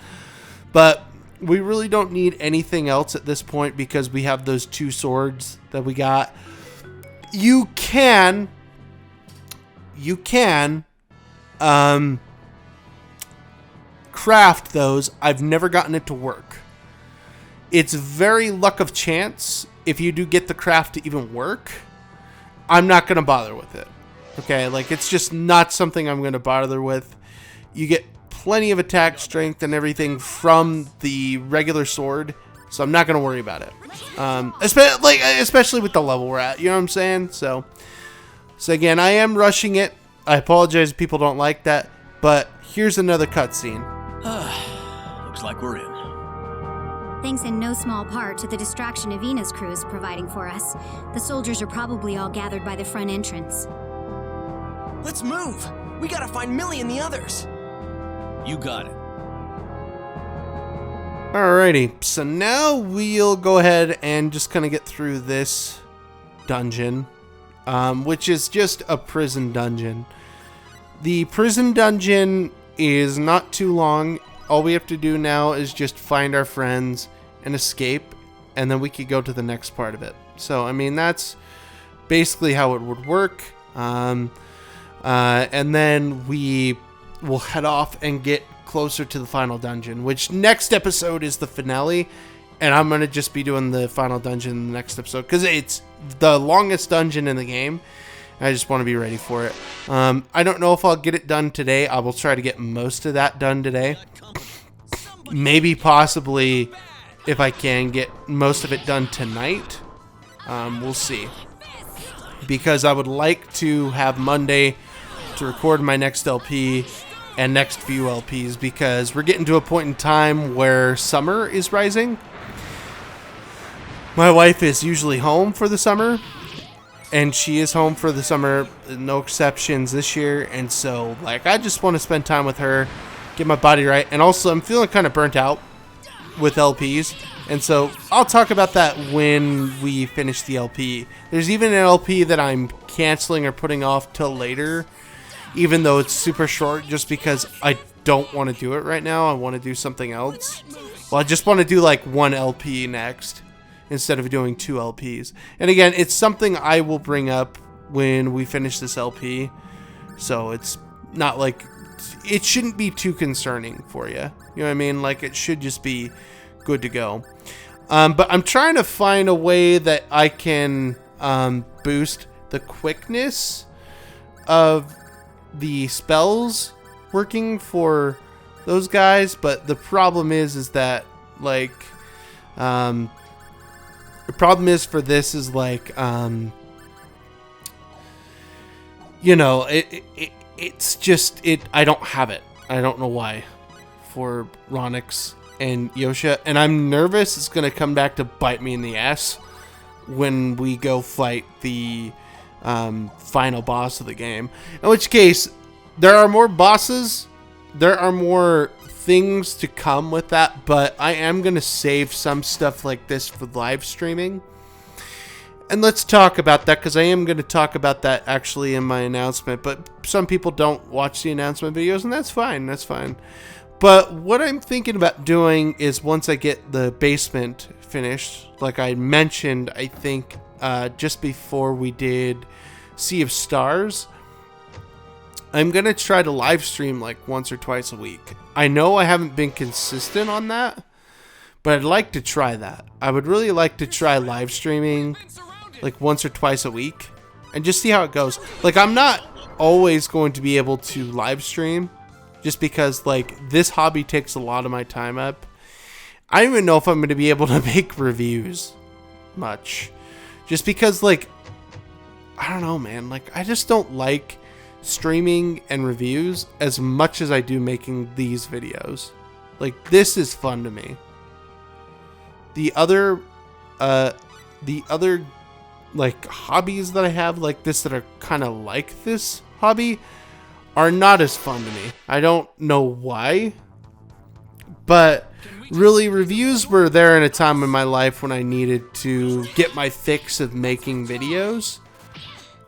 S1: But we really don't need anything else at this point because we have those 2 swords that we got. You can craft those. I've never gotten it to work. It's very luck of chance if you do get the craft to even work. I'm not going to bother with it. Okay, like, it's just not something I'm going to bother with. You get plenty of attack strength and everything from the regular sword, so I'm not going to worry about it. Especially with the level we're at, you know what I'm saying? So again, I am rushing it. I apologize if people don't like that, but here's another cutscene.
S13: Looks like we're in.
S5: Thanks in no small part to the distraction Avina's crew is providing for us. The soldiers are probably all gathered by the front entrance.
S7: Let's move! We gotta find Millie and the others!
S2: You got it.
S1: Alrighty, so now we'll go ahead and just kind of get through this dungeon, which is just a prison dungeon. The prison dungeon is not too long. All we have to do now is just find our friends and escape, and then we could go to the next part of it. So, I mean, that's basically how it would work. And then we will head off and get closer to the final dungeon, which next episode is the finale, and I'm going to just be doing the final dungeon in the next episode, because it's the longest dungeon in the game. I just want to be ready for it. I don't know if I'll get it done today. I will try to get most of that done today. Maybe possibly if I can get most of it done tonight. We'll see. Because I would like to have Monday to record my next LP and next few LPs, because we're getting to a point in time where summer is rising. My wife is usually home for the summer, and she is home for the summer, no exceptions this year. And so, like, I just want to spend time with her, get my body right. And also, I'm feeling kind of burnt out with LPs. And so, I'll talk about that when we finish the LP. There's even an LP that I'm canceling or putting off till later, even though it's super short, just because I don't want to do it right now. I want to do something else. Well, I just want to do, like, one LP next, instead of doing 2 LPs. And again, it's something I will bring up when we finish this LP. So it's not like, it shouldn't be too concerning for you. You know what I mean? Like, it should just be good to go. But I'm trying to find a way that I can boost the quickness of the spells working for those guys. But the problem is that, like, the problem is for this is, like, you know, it's just, I don't have it. I don't know why. For Ronix, and Yosha, and I'm nervous it's going to come back to bite me in the ass when we go fight the final boss of the game. In which case, there are more bosses, there are more things to come with that, but I am going to save some stuff like this for live streaming. And let's talk about that, because I am going to talk about that actually in my announcement, but some people don't watch the announcement videos, and that's fine, that's fine. But what I'm thinking about doing is, once I get the basement finished, like I mentioned, I think just before we did Sea of Stars, I'm going to try to live stream like once or twice a week. I know I haven't been consistent on that, but I'd like to try that. I would really like to try live streaming like once or twice a week and just see how it goes. Like, I'm not always going to be able to live stream, just because like this hobby takes a lot of my time up. I don't even know if I'm going to be able to make reviews much, just because like, I don't know, man, like I just don't like streaming and reviews as much as I do making these videos. Like, this is fun to me. The other like hobbies that I have like this that are kind of like this hobby are not as fun to me. I don't know why, but really, reviews were there in a time in my life when I needed to get my fix of making videos.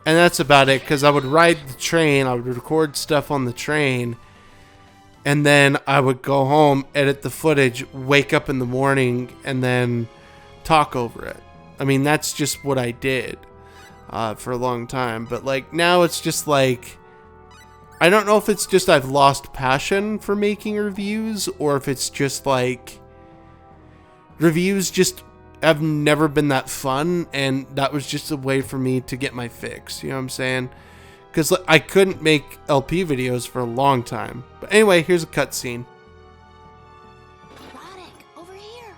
S1: And that's about it, because I would ride the train, I would record stuff on the train, and then I would go home, edit the footage, wake up in the morning, and then talk over it. I mean, that's just what I did for a long time. But like now it's just like, I don't know if it's just I've lost passion for making reviews, or if it's just like reviews just have never been that fun, and that was just a way for me to get my fix. You know what I'm saying? Because I couldn't make LP videos for a long time. But anyway, here's a cutscene.
S10: Over here.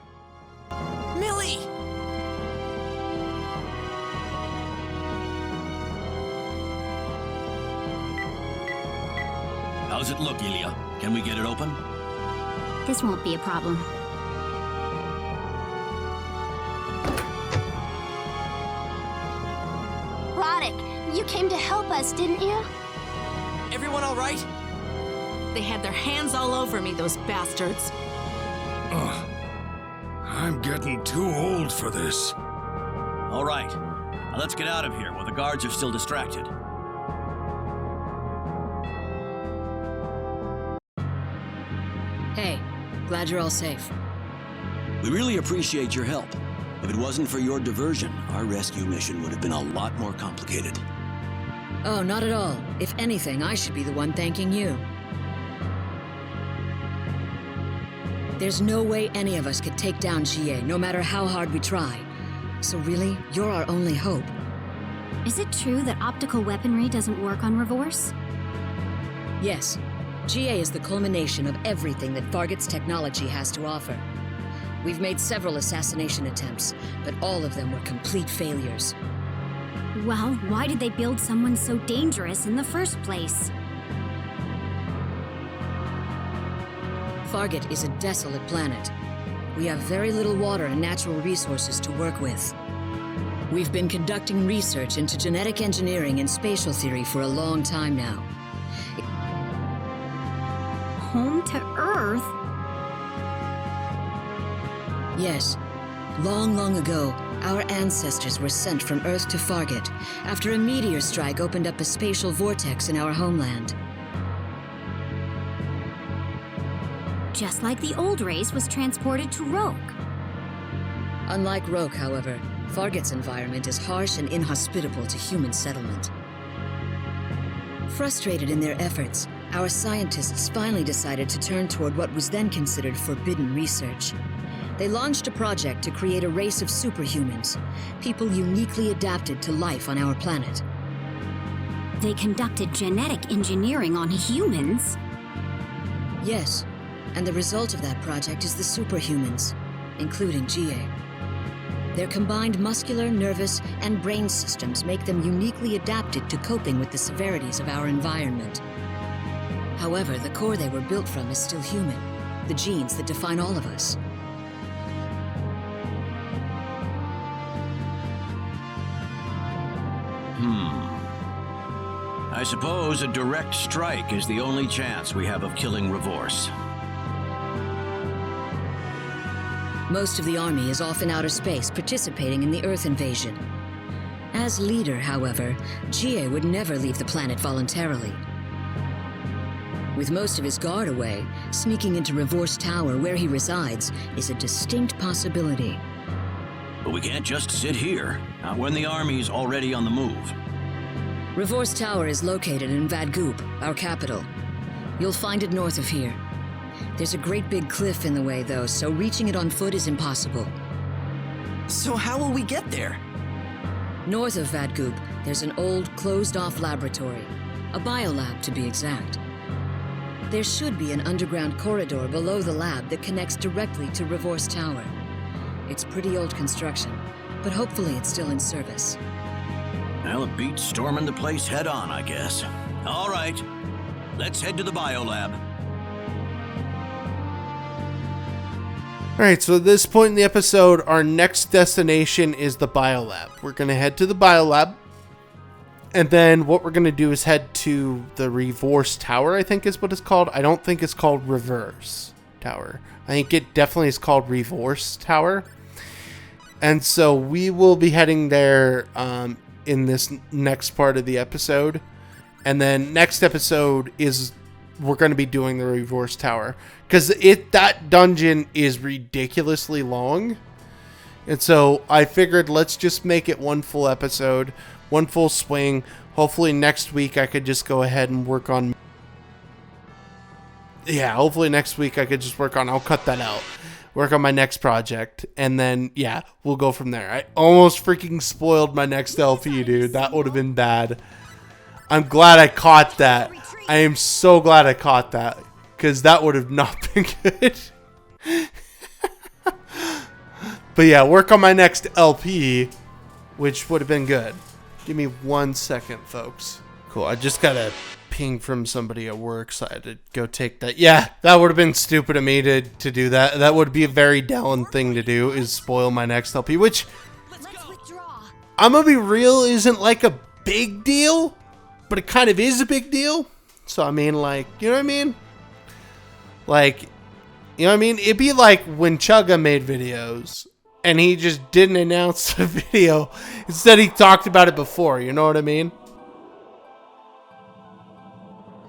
S7: Millie!
S2: How's it look, Ilya? Can we get it open?
S5: This won't be a problem.
S10: Roddick, you came to help us, didn't you?
S3: Everyone all right?
S16: They had their hands all over me, those bastards.
S11: Ugh. I'm getting too old for this.
S2: All right. Now let's get out of here while the guards are still distracted.
S15: Hey, glad you're all safe.
S2: We really appreciate your help. If it wasn't for your diversion, our rescue mission would have been a lot more complicated.
S15: Oh, not at all. If anything, I should be the one thanking you. There's no way any of us could take down GA, no matter how hard we try. So really, you're our only hope.
S5: Is it true that optical weaponry doesn't work on Revorce?
S15: Yes. GA is the culmination of everything that Fargut's technology has to offer. We've made several assassination attempts, but all of them were complete failures.
S5: Well, why did they build someone so dangerous in the first place?
S15: Fargut is a desolate planet. We have very little water and natural resources to work with. We've been conducting research into genetic engineering and spatial theory for a long time now.
S5: Home to Earth?
S15: Yes. Long, long ago, our ancestors were sent from Earth to Fargut after a meteor strike opened up a spatial vortex in our homeland.
S5: Just like the old race was transported to Roke.
S15: Unlike Roke, however, Fargut's environment is harsh and inhospitable to human settlement. Frustrated in their efforts, our scientists finally decided to turn toward what was then considered forbidden research. They launched a project to create a race of superhumans, people uniquely adapted to life on our planet.
S5: They conducted genetic engineering on humans?
S15: Yes, and the result of that project is the superhumans, including GA. Their combined muscular, nervous, and brain systems make them uniquely adapted to coping with the severities of our environment. However, the core they were built from is still human, the genes that define all of us.
S2: I suppose a direct strike is the only chance we have of killing Revorse.
S15: Most of the army is off in outer space participating in the Earth invasion. As leader, however, Jie would never leave the planet voluntarily. With most of his guard away, sneaking into Revorse Tower where he resides is a distinct possibility.
S2: But we can't just sit here, not when the army's already on the move.
S15: Revorse Tower is located in Vadgoop, our capital. You'll find it north of here. There's a great big cliff in the way, though, so reaching it on foot is impossible.
S7: So how will we get there?
S15: North of Vadgoop, there's an old, closed-off laboratory. A biolab, to be exact. There should be an underground corridor below the lab that connects directly to Revorse Tower. It's pretty old construction, but hopefully it's still in service.
S2: Well, it beats storming the place head on, I guess. All right, let's head to the biolab.
S1: Alright, so at this point in the episode, our next destination is the biolab. We're going to head to the biolab, and then what we're going to do is head to the Revorse Tower, I think is what it's called. I don't think it's called Reverse Tower. I think it definitely is called Revorse Tower. And so we will be heading there in this next part of the episode. And then next episode is we're going to be doing the Revorse Tower, because that dungeon is ridiculously long. And so I figured let's just make it one full episode, one full swing. Hopefully next week I could just go ahead and work on... Yeah, hopefully next week I could just work on... I'll cut that out. Work on my next project, and then, yeah, we'll go from there. I almost freaking spoiled my next LP, dude. That would have been bad. I'm glad I caught that. I am so glad I caught that, because that would have not been good. But yeah, work on my next LP, which would have been good. Give me 1 second, folks. Cool, I just got a ping from somebody at work, so I had to go take that. Yeah, that would have been stupid of me to do that. That would be a very Dallin thing to do, is spoil my next LP, which, I'm gonna be real, isn't like a big deal, but it kind of is a big deal. So I mean, like, you know what I mean? Like, you know what I mean? It'd be like when Chugga made videos and he just didn't announce the video. Instead, he talked about it before. You know what I mean?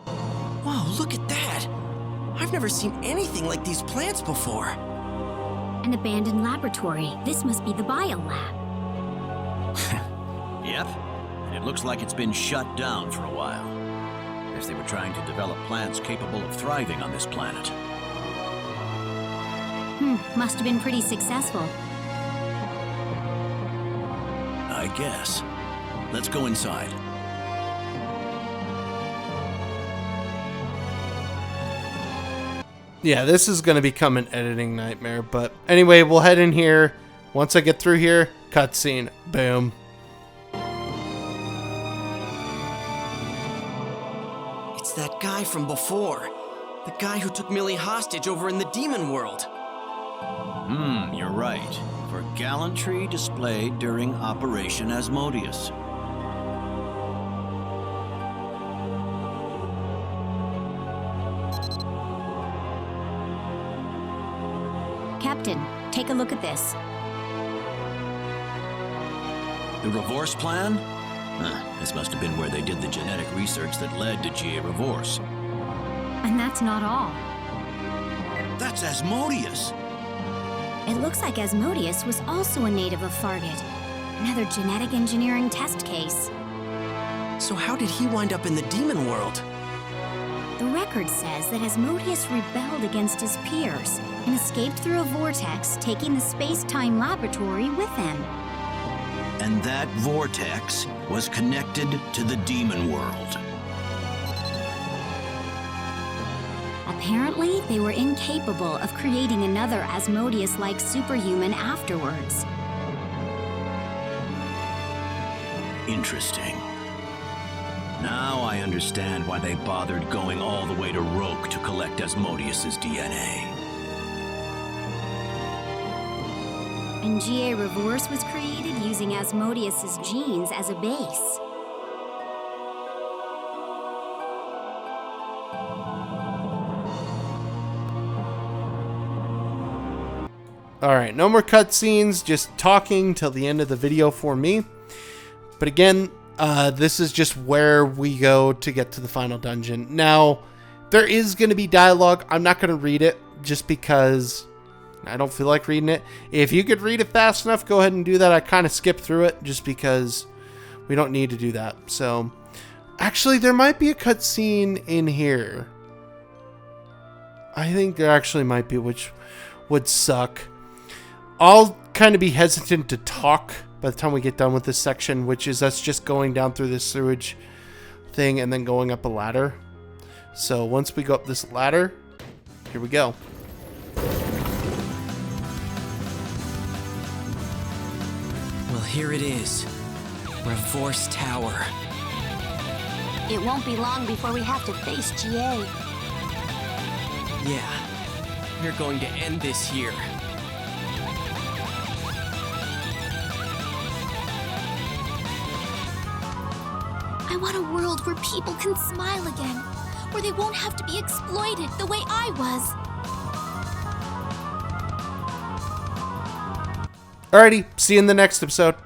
S7: Wow, look at that! I've never seen anything like these plants before.
S5: An abandoned laboratory. This must be the biolab.
S2: Yep, and it looks like it's been shut down for a while. Guess they were trying to develop plants capable of thriving on this planet.
S5: Must have been pretty successful.
S2: I guess. Let's go inside.
S1: Yeah, this is going to become an editing nightmare, but anyway, we'll head in here. Once I get through here, cutscene. Boom.
S7: It's that guy from before. The guy who took Millie hostage over in the demon world.
S2: You're right. For gallantry displayed during Operation Asmodeus.
S5: Captain, take a look at this.
S2: The Revorse plan? This must have been where they did the genetic research that led to G.A. Revorse.
S5: And that's not all.
S2: That's Asmodeus!
S5: It looks like Asmodeus was also a native of Fargate. Another genetic engineering test case.
S7: So how did he wind up in the demon world?
S5: The record says that Asmodeus rebelled against his peers and escaped through a vortex, taking the space-time laboratory with him.
S2: And that vortex was connected to the demon world.
S5: Apparently, they were incapable of creating another Asmodeus-like superhuman afterwards.
S2: Interesting. Now I understand why they bothered going all the way to Roke to collect Asmodeus's DNA.
S5: and GA Reverse was created using Asmodeus's genes as a base.
S1: Alright, no more cutscenes, just talking till the end of the video for me. But again, this is just where we go to get to the final dungeon. Now, there is going to be dialogue. I'm not going to read it just because I don't feel like reading it. If you could read it fast enough, go ahead and do that. I kind of skipped through it just because we don't need to do that. So, actually, there might be a cutscene in here. I think there actually might be, which would suck. I'll kind of be hesitant to talk by the time we get done with this section, which is us just going down through this sewage thing and then going up a ladder. So once we go up this ladder, here we go.
S7: Well, here it is. Reverse Tower.
S10: It won't be long before we have to face GA.
S7: Yeah, you're going to end this here.
S10: I want a world where people can smile again, where they won't have to be exploited the way I was.
S1: Alrighty, see you in the next episode.